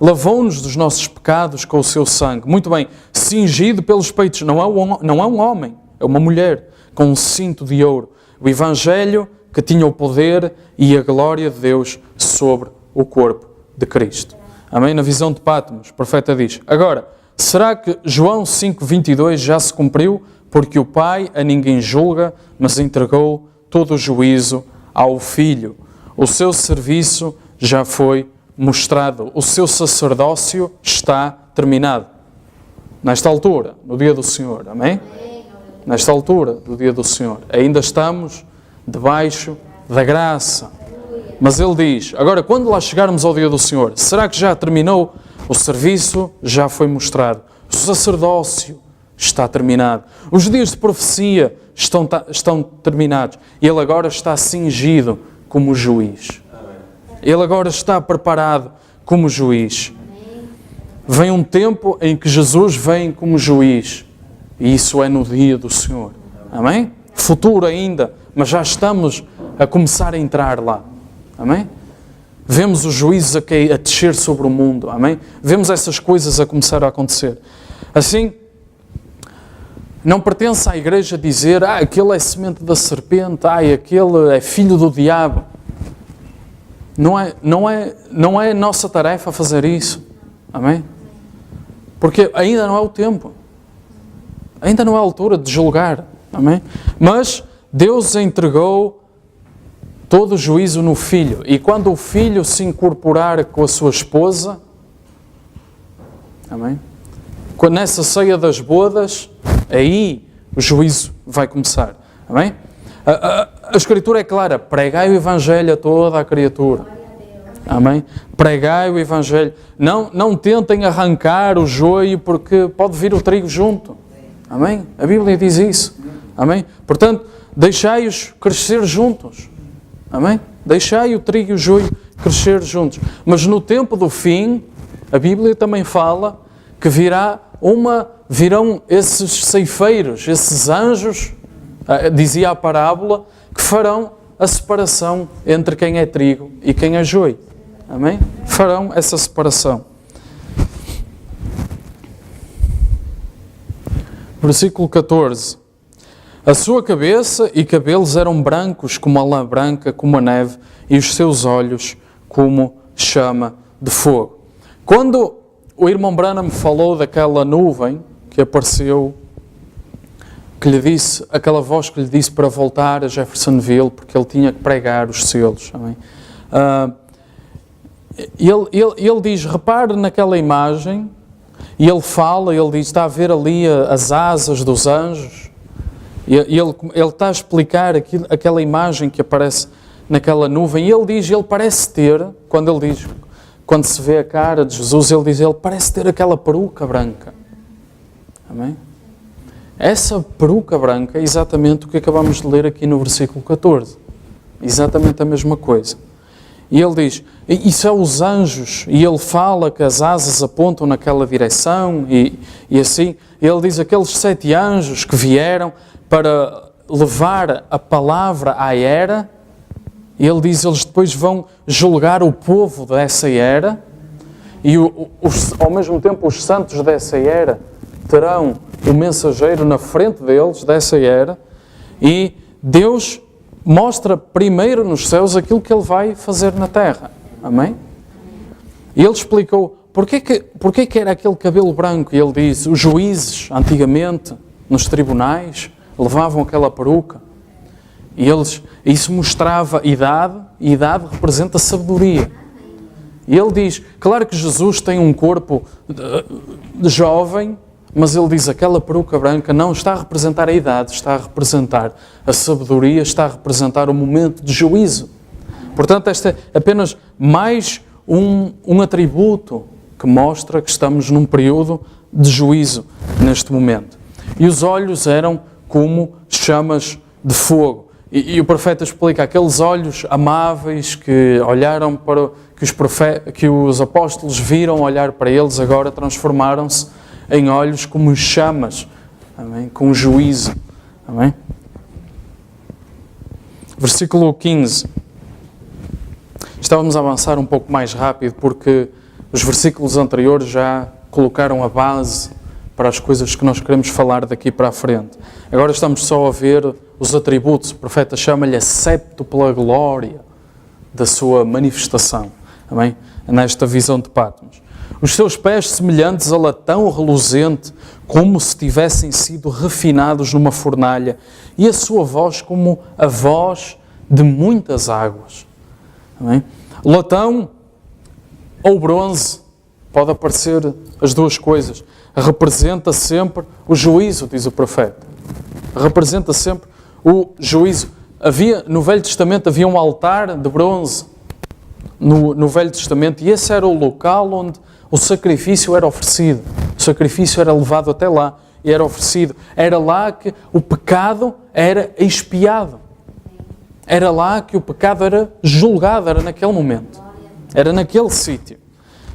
Lavou-nos dos nossos pecados com o seu sangue. Muito bem, cingido pelos peitos. Não é um homem, é uma mulher, com um cinto de ouro. O Evangelho que tinha o poder e a glória de Deus sobre o corpo de Cristo. Amém? Na visão de Patmos, o profeta diz: agora, será que João 5,22 já se cumpriu? Porque o Pai a ninguém julga, mas entregou todo o juízo ao Filho. O seu serviço já foi mostrado. O seu sacerdócio está terminado. Nesta altura, no dia do Senhor. Amém? Nesta altura do dia do Senhor. Ainda estamos debaixo da graça. Mas ele diz: agora, quando lá chegarmos ao dia do Senhor, será que já terminou? O serviço já foi mostrado. O sacerdócio está terminado. Os dias de profecia estão terminados. Ele agora está cingido como juiz. Ele agora está preparado como juiz. Vem um tempo em que Jesus vem como juiz. E isso é no dia do Senhor. Amém? Futuro ainda, mas já estamos a começar a entrar lá. Amém? Vemos os juízos a descer sobre o mundo. Amém? Vemos essas coisas a começar a acontecer. Assim, não pertence à igreja dizer: aquele é semente da serpente, aquele é filho do diabo. Não é nossa tarefa fazer isso. Amém? Porque ainda não é o tempo. Ainda não é a altura de julgar. Amém? Mas Deus entregou todo o juízo no Filho. E quando o Filho se incorporar com a sua esposa, amém? Quando nessa ceia das bodas, aí o juízo vai começar. Amém? A Escritura é clara: pregai o Evangelho a toda a criatura. Amém? Pregai o Evangelho. Não tentem arrancar o joio, porque pode vir o trigo junto. Amém? A Bíblia diz isso. Amém? Portanto, deixai-os crescer juntos. Amém? Deixai o trigo e o joio crescer juntos. Mas no tempo do fim, a Bíblia também fala que virão esses ceifeiros, esses anjos, dizia a parábola, que farão a separação entre quem é trigo e quem é joio. Amém? Farão essa separação. Versículo 14. A sua cabeça e cabelos eram brancos como a lã branca, como a neve, e os seus olhos como chama de fogo. Quando o irmão Branham falou daquela nuvem que apareceu, que lhe disse, aquela voz que lhe disse para voltar a Jeffersonville, porque ele tinha que pregar os selos. Amém? Ele diz: repare naquela imagem, e ele fala, ele diz: está a ver ali as asas dos anjos. E ele está a explicar aquela imagem que aparece naquela nuvem, e ele diz, ele parece ter, quando se vê a cara de Jesus, ele parece ter aquela peruca branca. Amém? Essa peruca branca é exatamente o que acabamos de ler aqui no versículo 14. Exatamente a mesma coisa. E ele diz, isso é os anjos, e ele fala que as asas apontam naquela direção, e assim, ele diz, aqueles 7 anjos que vieram para levar a palavra à era, e ele diz, eles depois vão julgar o povo dessa era, e ao mesmo tempo os santos dessa era terão o mensageiro na frente deles, dessa era, e Deus mostra primeiro nos céus aquilo que Ele vai fazer na terra. Amém? E Ele explicou porquê que era aquele cabelo branco, e Ele diz, os juízes, antigamente, nos tribunais, levavam aquela peruca, e isso mostrava idade, e idade representa sabedoria. E Ele diz, claro que Jesus tem um corpo de jovem, mas Ele diz, aquela peruca branca não está a representar a idade, está a representar a sabedoria, está a representar o momento de juízo. Portanto, este é apenas mais um atributo que mostra que estamos num período de juízo neste momento. E os olhos eram como chamas de fogo. E o profeta explica, aqueles olhos amáveis que olharam para que os apóstolos viram olhar para eles, agora transformaram-se em olhos como chamas, amém? Com juízo. Amém? Versículo 15. Estávamos a avançar um pouco mais rápido porque os versículos anteriores já colocaram a base para as coisas que nós queremos falar daqui para a frente. Agora estamos só a ver os atributos. O profeta chama-lhe a séptupla glória da sua manifestação. Amém? Nesta visão de Patmos. Os seus pés semelhantes a latão reluzente, como se tivessem sido refinados numa fornalha, e a sua voz como a voz de muitas águas. Amém? Latão ou bronze, pode aparecer as duas coisas, representa sempre o juízo, diz o profeta. Representa sempre o juízo. No Velho Testamento havia um altar de bronze no Velho Testamento, e esse era o local onde o sacrifício era oferecido. O sacrifício era levado até lá e era oferecido. Era lá que o pecado era expiado. Era lá que o pecado era julgado, era naquele momento. Era naquele sítio.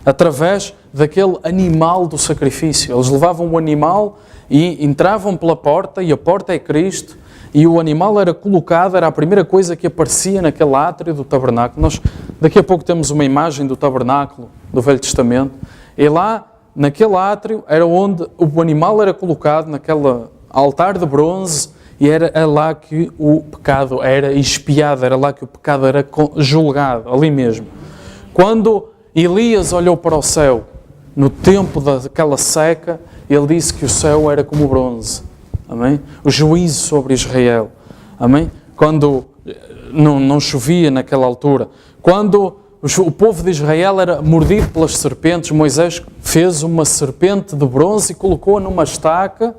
Através daquele animal do sacrifício. Eles levavam o animal e entravam pela porta, e a porta é Cristo, e o animal era colocado, era a primeira coisa que aparecia naquele átrio do tabernáculo. Nós daqui a pouco temos uma imagem do tabernáculo do Velho Testamento, e lá, naquele átrio, era onde o animal era colocado, naquele altar de bronze, e era lá que o pecado era expiado, era lá que o pecado era julgado, ali mesmo. Quando Elias olhou para o céu, no tempo daquela seca, ele disse que o céu era como bronze. Amém? O juízo sobre Israel. Amém? Quando não chovia naquela altura. Quando o povo de Israel era mordido pelas serpentes, Moisés fez uma serpente de bronze e colocou-a numa estaca,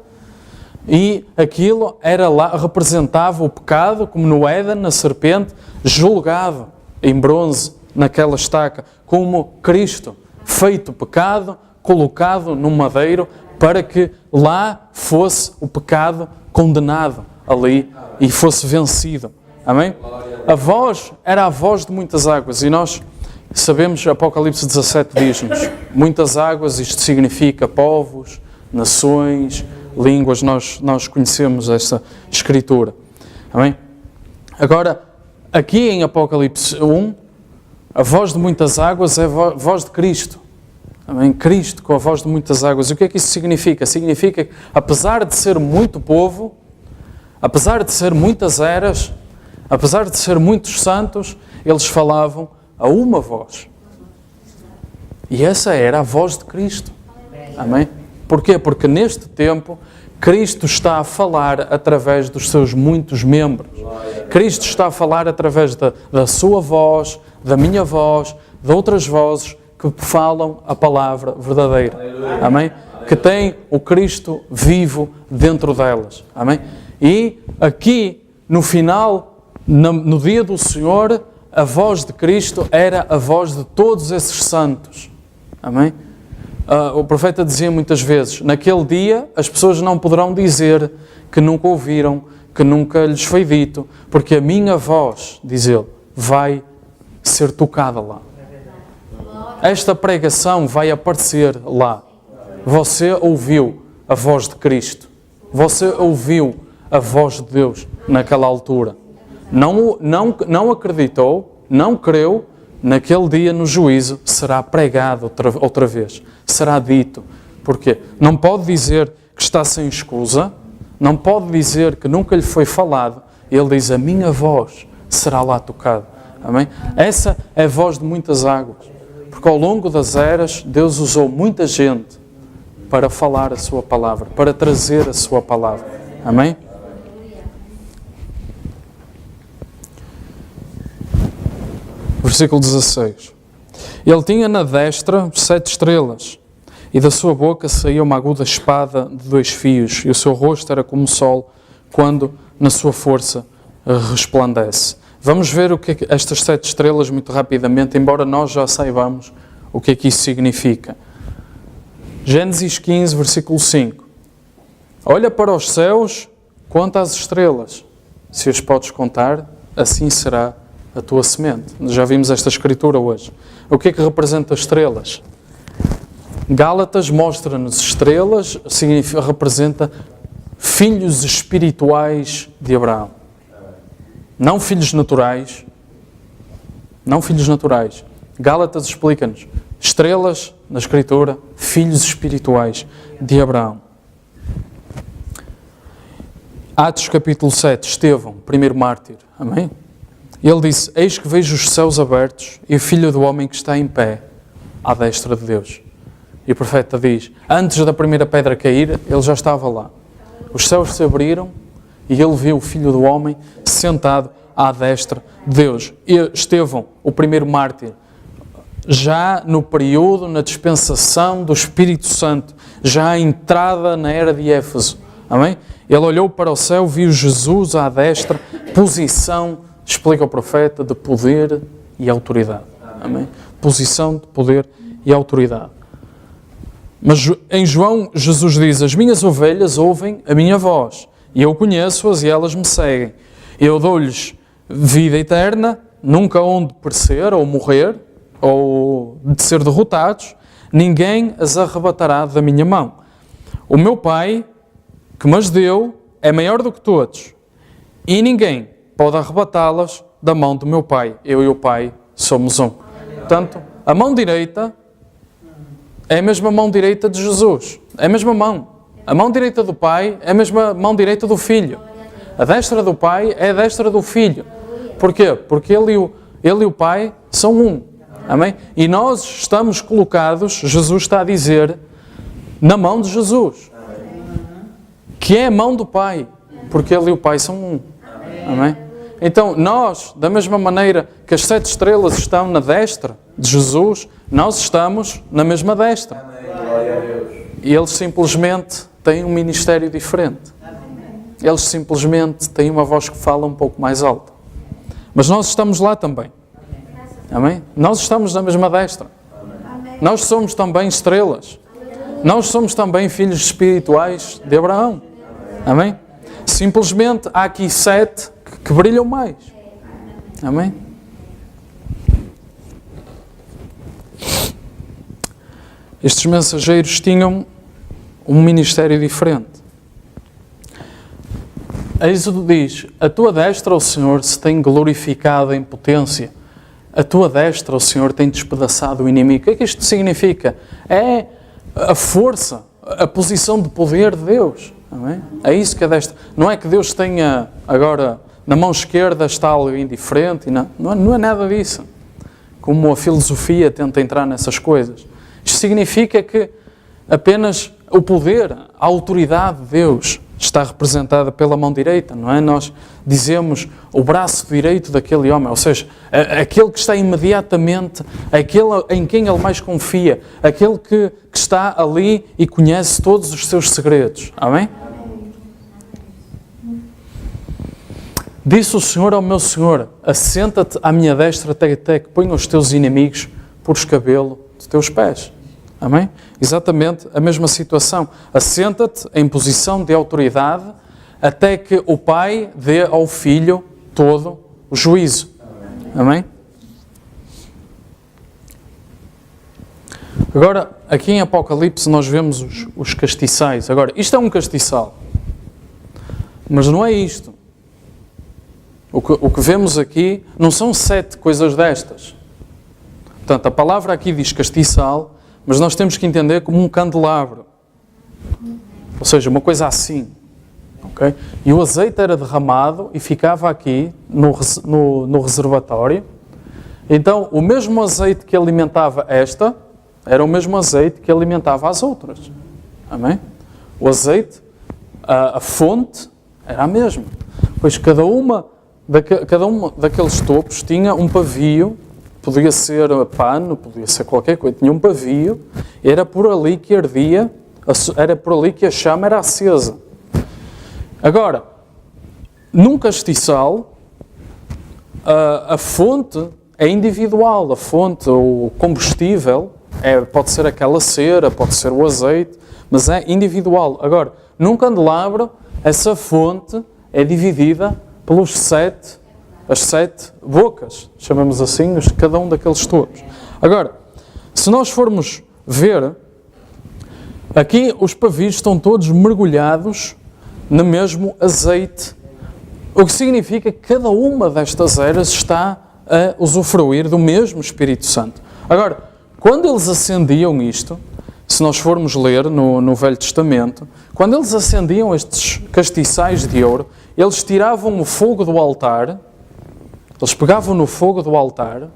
e aquilo era lá, representava o pecado, como no Éden, na serpente, julgado em bronze naquela estaca, como Cristo, feito pecado, colocado no madeiro, para que lá fosse o pecado condenado ali e fosse vencido. Amém? A voz era a voz de muitas águas, e nós sabemos, Apocalipse 17 diz-nos, muitas águas, isto significa povos, nações, línguas, nós conhecemos esta escritura. Amém? Agora, aqui em Apocalipse 1, a voz de muitas águas é a voz de Cristo. Amém? Cristo com a voz de muitas águas. E o que é que isso significa? Significa que, apesar de ser muito povo, apesar de ser muitas eras, apesar de ser muitos santos, eles falavam a uma voz. E essa era a voz de Cristo. Amém? Porquê? Porque neste tempo, Cristo está a falar através dos seus muitos membros. Cristo está a falar através da sua voz, da minha voz, de outras vozes que falam a palavra verdadeira. Amém? Que tem o Cristo vivo dentro delas. Amém? E aqui, no final, no dia do Senhor, a voz de Cristo era a voz de todos esses santos. Amém? O profeta dizia muitas vezes, naquele dia as pessoas não poderão dizer que nunca ouviram, que nunca lhes foi dito, porque a minha voz, diz ele, vai ser tocada lá. Esta pregação vai aparecer lá. Você ouviu a voz de Cristo. Você ouviu a voz de Deus naquela altura. Não acreditou, não creu, naquele dia no juízo será pregado outra vez. Será dito. Porquê? Não pode dizer que está sem escusa, não pode dizer que nunca lhe foi falado. Ele diz, a minha voz será lá tocada. Amém? Essa é a voz de muitas águas. Porque ao longo das eras, Deus usou muita gente para falar a sua palavra, para trazer a sua palavra. Amém? Versículo 16. Ele tinha na destra 7 estrelas, e da sua boca saía uma aguda espada de 2 fios, e o seu rosto era como o sol, quando na sua força resplandece. Vamos ver o que é estas 7 estrelas muito rapidamente, embora nós já saibamos o que é que isso significa. Gênesis 15, versículo 5. Olha para os céus, conta as estrelas. Se as podes contar, assim será a tua semente. Já vimos esta escritura hoje. O que é que representa as estrelas? Gálatas mostra-nos estrelas, representa filhos espirituais de Abraão. Não filhos naturais. Não filhos naturais. Gálatas explica-nos. Estrelas, na escritura, filhos espirituais de Abraão. Atos capítulo 7, Estevão, primeiro mártir, amém? Ele disse, eis que vejo os céus abertos e o Filho do Homem que está em pé à destra de Deus. E o profeta diz, antes da primeira pedra cair, ele já estava lá. Os céus se abriram e ele viu o Filho do Homem sentado à destra de Deus. E Estevão, o primeiro mártir, já no período, na dispensação do Espírito Santo, já a entrada na era de Éfeso, amém? Ele olhou para o céu, viu Jesus à destra, posição, explica o profeta, de poder e autoridade. Amém? Posição de poder e autoridade. Mas em João, Jesus diz, as minhas ovelhas ouvem a minha voz, e eu conheço-as e elas me seguem. Eu dou-lhes vida eterna, nunca hão de perecer ou morrer, ou de ser derrotados, ninguém as arrebatará da minha mão. O meu Pai, que me deu, é maior do que todos, e ninguém pode arrebatá-las da mão do meu Pai. Eu e o Pai somos um. Portanto, a mão direita é a mesma mão direita de Jesus. É a mesma mão. A mão direita do Pai é a mesma mão direita do Filho. A destra do Pai é a destra do Filho. Porquê? Porque ele e o Pai são um. Amém? E nós estamos colocados, Jesus está a dizer, na mão de Jesus. Que é a mão do Pai. Porque ele e o Pai são um. Amém? Então, nós, da mesma maneira que as 7 estrelas estão na destra de Jesus, nós estamos na mesma destra. E eles simplesmente têm um ministério diferente. Eles simplesmente têm uma voz que fala um pouco mais alta. Mas nós estamos lá também. Amém? Nós estamos na mesma destra. Nós somos também estrelas. Nós somos também filhos espirituais de Abraão. Amém? Simplesmente há aqui 7 que brilham mais. Amém? Estes mensageiros tinham um ministério diferente. Êxodo diz, a tua destra, ó Senhor, se tem glorificado em potência. A tua destra, ó Senhor, tem despedaçado o inimigo. O que é que isto significa? É a força, a posição de poder de Deus. Amém? É isso que é destra. Não é que Deus tenha agora na mão esquerda está alguém diferente. Não é nada disso. Como a filosofia tenta entrar nessas coisas. Isto significa que apenas o poder, a autoridade de Deus está representada pela mão direita, não é? Nós dizemos o braço direito daquele homem, ou seja, aquele que está imediatamente, aquele em quem ele mais confia, aquele que está ali e conhece todos os seus segredos. Amém? Disse o Senhor ao meu Senhor, assenta-te à minha destra até que ponha os teus inimigos por escabelo de teus pés. Amém? Exatamente a mesma situação. Assenta-te em posição de autoridade até que o Pai dê ao Filho todo o juízo. Amém? Agora, aqui em Apocalipse nós vemos os castiçais. Agora, isto é um castiçal. Mas não é isto. O que vemos aqui não são 7 coisas destas. Portanto, a palavra aqui diz castiçal, mas nós temos que entender como um candelabro. Ou seja, uma coisa assim. Okay? E o azeite era derramado e ficava aqui no reservatório. Então, o mesmo azeite que alimentava esta, era o mesmo azeite que alimentava as outras. Amém? O azeite, a fonte, era a mesma. Pois cada um daqueles topos tinha um pavio. Podia ser pano, podia ser qualquer coisa. Tinha um pavio, era por ali que ardia, era por ali que a chama era acesa. Agora, num castiçal, a fonte é individual. A fonte, o combustível, pode ser aquela cera, pode ser o azeite, mas é individual. Agora, num candelabro, essa fonte é dividida pelos as 7 bocas, chamamos assim, cada um daqueles tubos. Agora, se nós formos ver, aqui os pavios estão todos mergulhados no mesmo azeite, o que significa que cada uma destas eras está a usufruir do mesmo Espírito Santo. Agora, quando eles acendiam isto, se nós formos ler no Velho Testamento, quando eles acendiam estes castiçais de ouro, eles tiravam o fogo do altar, eles pegavam no fogo do altar,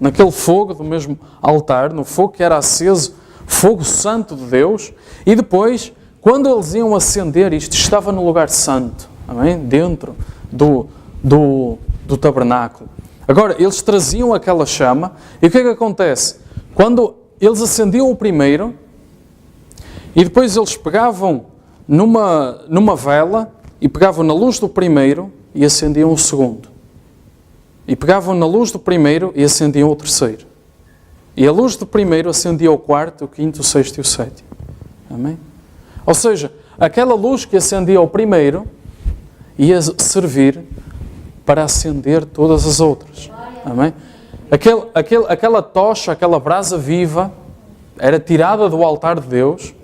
naquele fogo do mesmo altar, no fogo que era aceso, fogo santo de Deus, e depois, quando eles iam acender isto, estava no lugar santo, amém? Dentro do tabernáculo. Agora, eles traziam aquela chama, e o que é que acontece? Quando eles acendiam o primeiro, e depois eles pegavam numa vela, e pegavam na luz do primeiro, e acendiam o segundo. E pegavam na luz do primeiro, e acendiam o terceiro. E a luz do primeiro acendia o quarto, o quinto, o sexto e o sétimo. Amém? Ou seja, aquela luz que acendia o primeiro, ia servir para acender todas as outras. Amém? Aquela tocha, aquela brasa viva, era tirada do altar de Deus,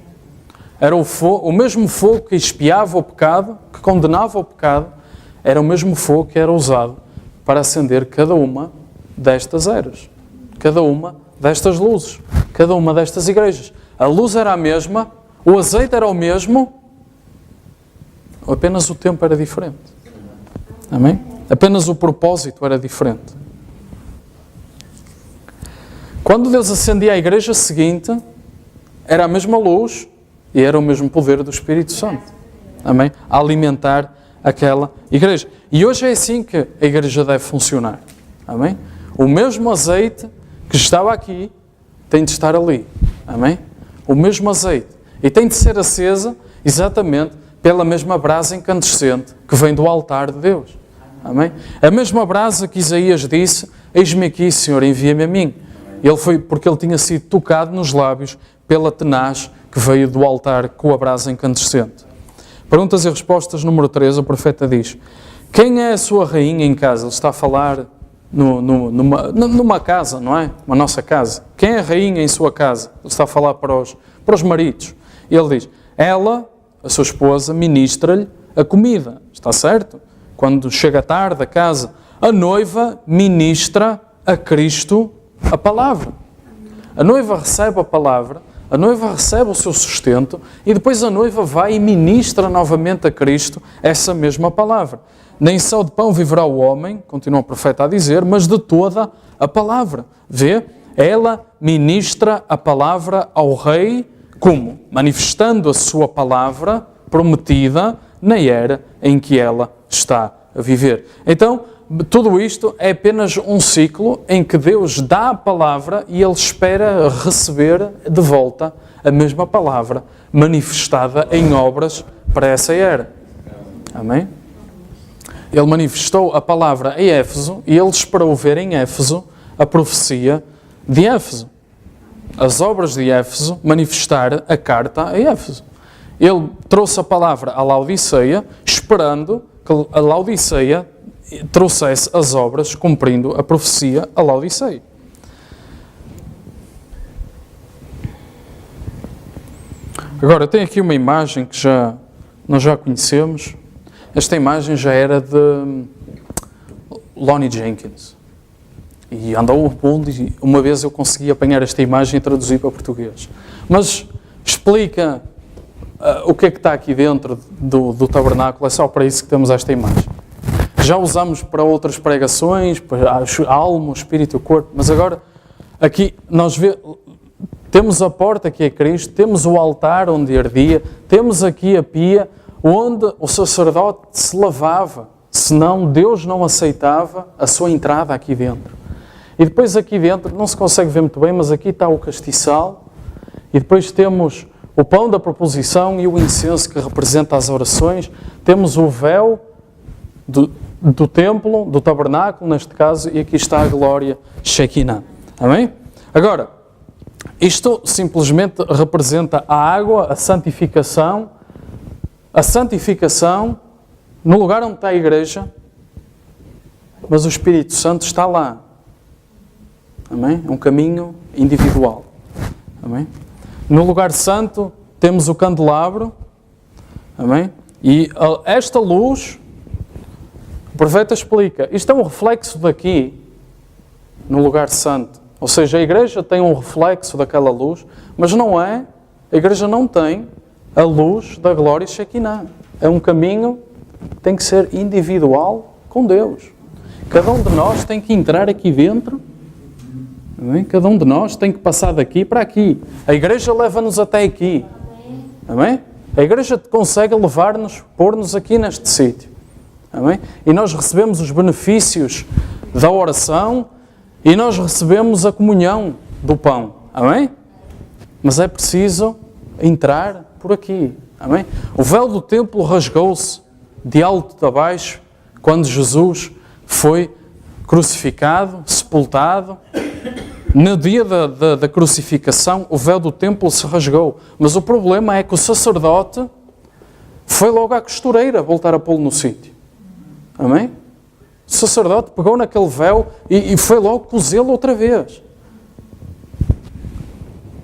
era o mesmo fogo que expiava o pecado, que condenava o pecado, era o mesmo fogo que era usado para acender cada uma destas eras, cada uma destas luzes, cada uma destas igrejas. A luz era a mesma, o azeite era o mesmo, apenas o tempo era diferente. Amém? Apenas o propósito era diferente. Quando Deus acendia a igreja seguinte, era a mesma luz e era o mesmo poder do Espírito Santo. Amém? A alimentar aquela igreja. E hoje é assim que a igreja deve funcionar. Amém? O mesmo azeite que estava aqui tem de estar ali. Amém? O mesmo azeite. E tem de ser acesa exatamente pela mesma brasa incandescente que vem do altar de Deus. Amém? A mesma brasa que Isaías disse: eis-me aqui, Senhor, envia-me a mim. Porque ele tinha sido tocado nos lábios pela tenaz que veio do altar com a brasa incandescente. Perguntas e respostas número 3, o profeta diz: quem é a sua rainha em casa? Ele está a falar numa casa, não é? Uma nossa casa. Quem é a rainha em sua casa? Ele está a falar para os maridos. E ele diz: ela, a sua esposa, ministra-lhe a comida. Está certo? Quando chega tarde a casa, a noiva ministra a Cristo a palavra. A noiva recebe a palavra, a noiva recebe o seu sustento e depois a noiva vai e ministra novamente a Cristo essa mesma palavra. Nem só de pão viverá o homem, continua o profeta a dizer, mas de toda a palavra. Vê? Ela ministra a palavra ao rei, como? Manifestando a sua palavra prometida na era em que ela está a viver. Então, tudo isto é apenas um ciclo em que Deus dá a palavra e Ele espera receber de volta a mesma palavra manifestada em obras para essa era. Amém? Ele manifestou a palavra em Éfeso e Ele esperou ver em Éfeso a profecia de Éfeso. As obras de Éfeso, manifestar a carta a Éfeso. Ele trouxe a palavra à Laodiceia, esperando que a Laodiceia trouxesse as obras, cumprindo a profecia a Laodiceia. Agora, tem aqui uma imagem que nós já conhecemos. Esta imagem já era de Lonnie Jenkins. E andou o mundo e uma vez eu consegui apanhar esta imagem e traduzir para português. Mas explica o que é que está aqui dentro do tabernáculo. É só para isso que temos esta imagem. Já usamos para outras pregações, para a alma, o espírito e o corpo, mas agora aqui temos a porta que é Cristo, temos o altar onde ardia, temos aqui a pia onde o sacerdote se lavava, senão Deus não aceitava a sua entrada aqui dentro. E depois aqui dentro, não se consegue ver muito bem, mas aqui está o castiçal e depois temos o pão da proposição e o incenso que representa as orações, temos o véu do templo, do tabernáculo, neste caso, e aqui está a glória Shekinah. Amém? Agora, isto simplesmente representa a água, a santificação no lugar onde está a igreja, mas o Espírito Santo está lá. Amém? É um caminho individual. Amém? No lugar santo temos o candelabro. Amém? E esta luz, o profeta explica, isto é um reflexo daqui, no lugar santo. Ou seja, a igreja tem um reflexo daquela luz, mas não é A igreja não tem a luz da glória Shekinah. É um caminho que tem que ser individual com Deus. Cada um de nós tem que entrar aqui dentro. Amém? Cada um de nós tem que passar daqui para aqui. A igreja leva-nos até aqui. Amém? A igreja consegue levar-nos, pôr-nos aqui neste sítio. Amém? E nós recebemos os benefícios da oração e nós recebemos a comunhão do pão. Amém? Mas é preciso entrar por aqui. Amém? O véu do templo rasgou-se de alto a baixo quando Jesus foi crucificado, sepultado. No dia da crucificação, o véu do templo se rasgou. Mas o problema é que o sacerdote foi logo à costureira voltar a pô-lo no sítio. Amém? O sacerdote pegou naquele véu e foi logo cozê-lo outra vez.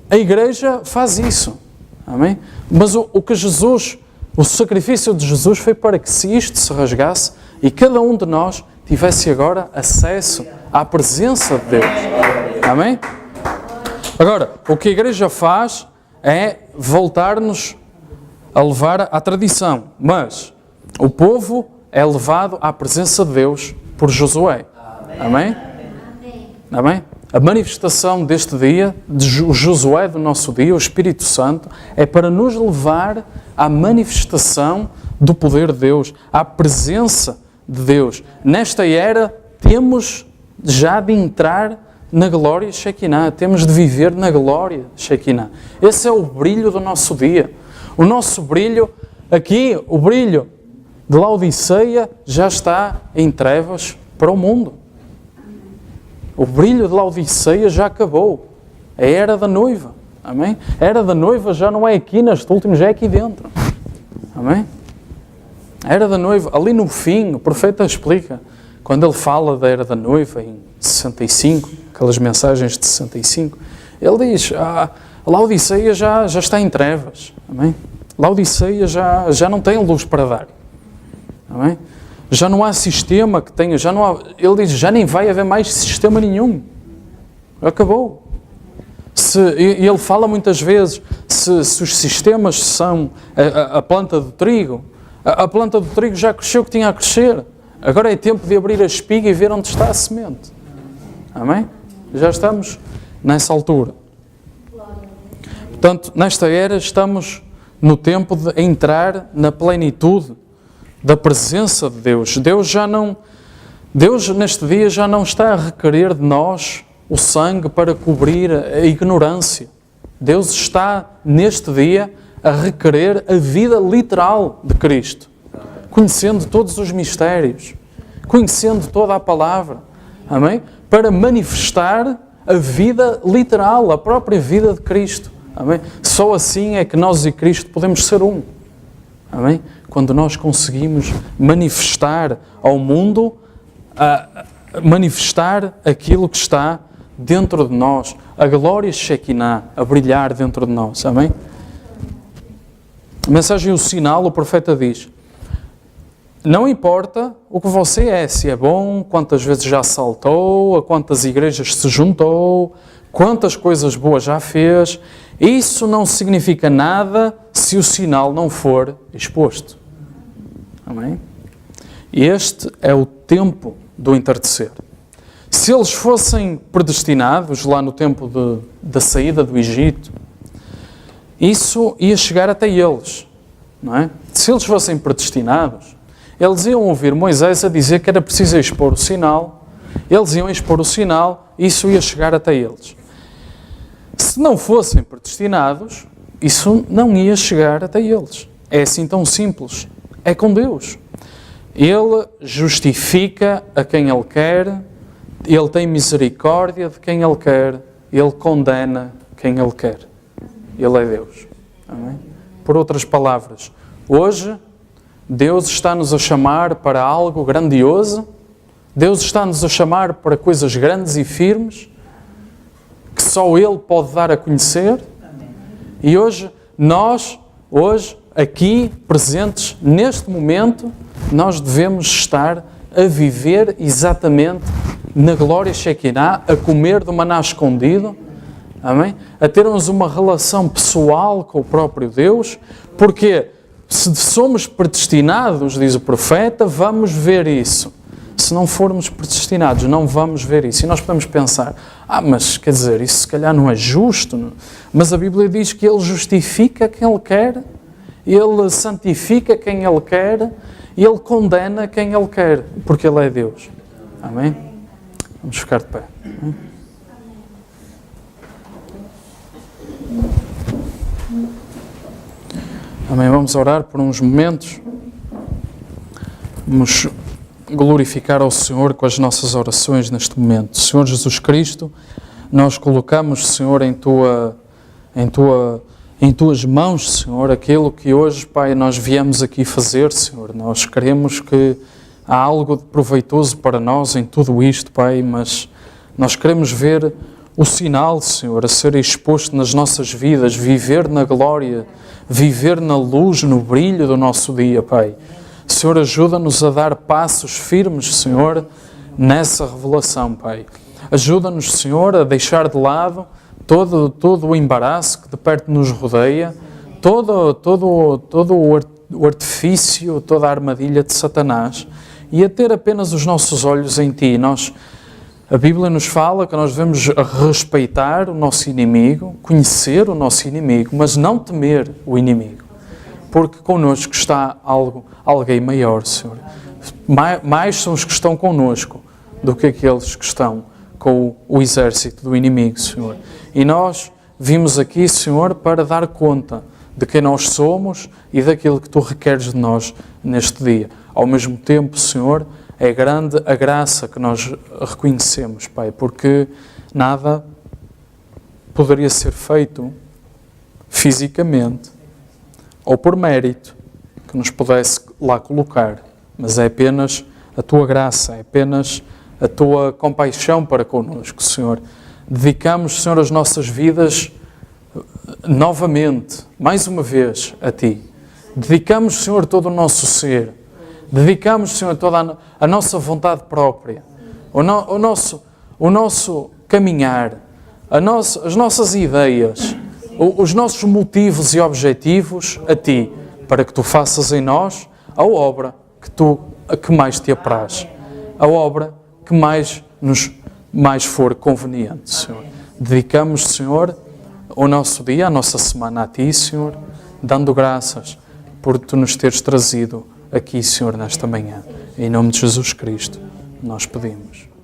A igreja faz isso. Amém? Mas o que Jesus, o sacrifício de Jesus foi para que se isto se rasgasse e cada um de nós tivesse agora acesso à presença de Deus. Amém? Agora, o que a igreja faz é voltar-nos a levar à tradição. Mas o povo é levado à presença de Deus por Josué. Amém? Amém? A manifestação deste dia, de Josué do nosso dia, o Espírito Santo, é para nos levar à manifestação do poder de Deus, à presença de Deus. Nesta era, temos já de entrar na glória Shekinah, temos de viver na glória Shekinah. Esse é o brilho do nosso dia. O nosso brilho, aqui, o brilho de Laodiceia já está em trevas para o mundo. O brilho de Laodiceia já acabou. A era da noiva. Amém? A era da noiva já não é aqui neste último, já é aqui dentro. Amém? A era da noiva, ali no fim, o profeta explica, quando ele fala da era da noiva, em 65, aquelas mensagens de 65, ele diz, a Laodiceia já está em trevas. Amém? Laodiceia já não tem luz para dar. Amém? Já não há sistema que tenha, ele diz, já nem vai haver mais sistema nenhum. Acabou. E ele fala muitas vezes, se os sistemas são a planta do trigo, a planta do trigo já cresceu o que tinha a crescer. Agora é tempo de abrir a espiga e ver onde está a semente. Amém? Já estamos nessa altura. Portanto, nesta era estamos no tempo de entrar na plenitude da presença de Deus. Deus neste dia já não está a requerer de nós o sangue para cobrir a ignorância. Deus está neste dia a requerer a vida literal de Cristo, conhecendo todos os mistérios, conhecendo toda a palavra, amém? Para manifestar a vida literal, a própria vida de Cristo, amém? Só assim é que nós e Cristo podemos ser um, amém? Quando nós conseguimos manifestar ao mundo, manifestar aquilo que está dentro de nós, a glória Shekinah a brilhar dentro de nós, amém? A mensagem O Sinal, o profeta diz, não importa o que você é, se é bom, quantas vezes já saltou, a quantas igrejas se juntou, quantas coisas boas já fez, isso não significa nada se o sinal não for exposto. Amém? Este é o tempo do entardecer. Se eles fossem predestinados lá no tempo da saída do Egito, isso ia chegar até eles, não é? Se eles fossem predestinados, eles iam ouvir Moisés a dizer que era preciso expor o sinal, eles iam expor o sinal, isso ia chegar até eles. Se não fossem predestinados, isso não ia chegar até eles. É assim tão simples. É com Deus. Ele justifica a quem Ele quer, Ele tem misericórdia de quem Ele quer, Ele condena quem Ele quer. Ele é Deus. Amém? Por outras palavras, hoje Deus está-nos a chamar para algo grandioso, Deus está-nos a chamar para coisas grandes e firmes, que só Ele pode dar a conhecer. E hoje, aqui, presentes, neste momento, nós devemos estar a viver exatamente na glória Shekinah, a comer do maná escondido, Amém? A termos uma relação pessoal com o próprio Deus, porque se somos predestinados, diz o profeta, vamos ver isso. Se não formos predestinados, não vamos ver isso. E nós podemos pensar, mas quer dizer, isso se calhar não é justo. Mas a Bíblia diz que Ele justifica quem Ele quer, Ele santifica quem Ele quer, e Ele condena quem Ele quer, porque Ele é Deus. Amém? Vamos ficar de pé. Amém. Vamos orar por uns momentos. Vamos glorificar ao Senhor com as nossas orações neste momento. Senhor Jesus Cristo, nós colocamos, Senhor, em Tuas mãos, Senhor, aquilo que hoje, Pai, nós viemos aqui fazer, Senhor. Nós queremos que há algo de proveitoso para nós em tudo isto, Pai, mas nós queremos ver o sinal, Senhor, a ser exposto nas nossas vidas, viver na glória, viver na luz, no brilho do nosso dia, Pai. Senhor, ajuda-nos a dar passos firmes, Senhor, nessa revelação, Pai. Ajuda-nos, Senhor, a deixar de lado todo o embaraço que de perto nos rodeia, todo o artifício, toda a armadilha de Satanás, e a ter apenas os nossos olhos em Ti. A Bíblia nos fala que nós devemos respeitar o nosso inimigo, conhecer o nosso inimigo, mas não temer o inimigo, porque connosco está alguém maior, Senhor. Mais são os que estão connosco do que aqueles que estão com o exército do inimigo, Senhor. E nós vimos aqui, Senhor, para dar conta de quem nós somos e daquilo que Tu requeres de nós neste dia. Ao mesmo tempo, Senhor, é grande a graça que nós reconhecemos, Pai, porque nada poderia ser feito fisicamente ou por mérito que nos pudesse lá colocar, mas é apenas a Tua graça, é apenas a Tua compaixão para connosco, Senhor. Dedicamos, Senhor, as nossas vidas novamente, mais uma vez, a Ti. Dedicamos, Senhor, todo o nosso ser. Dedicamos, Senhor, toda a nossa vontade própria, o nosso caminhar, as nossas ideias, os nossos motivos e objetivos a Ti, para que Tu faças em nós a obra que mais Te apraz, a obra que mais for conveniente, Senhor. Dedicamos, Senhor, o nosso dia, a nossa semana a Ti, Senhor, dando graças por Tu nos teres trazido aqui, Senhor, nesta manhã. Em nome de Jesus Cristo, nós pedimos.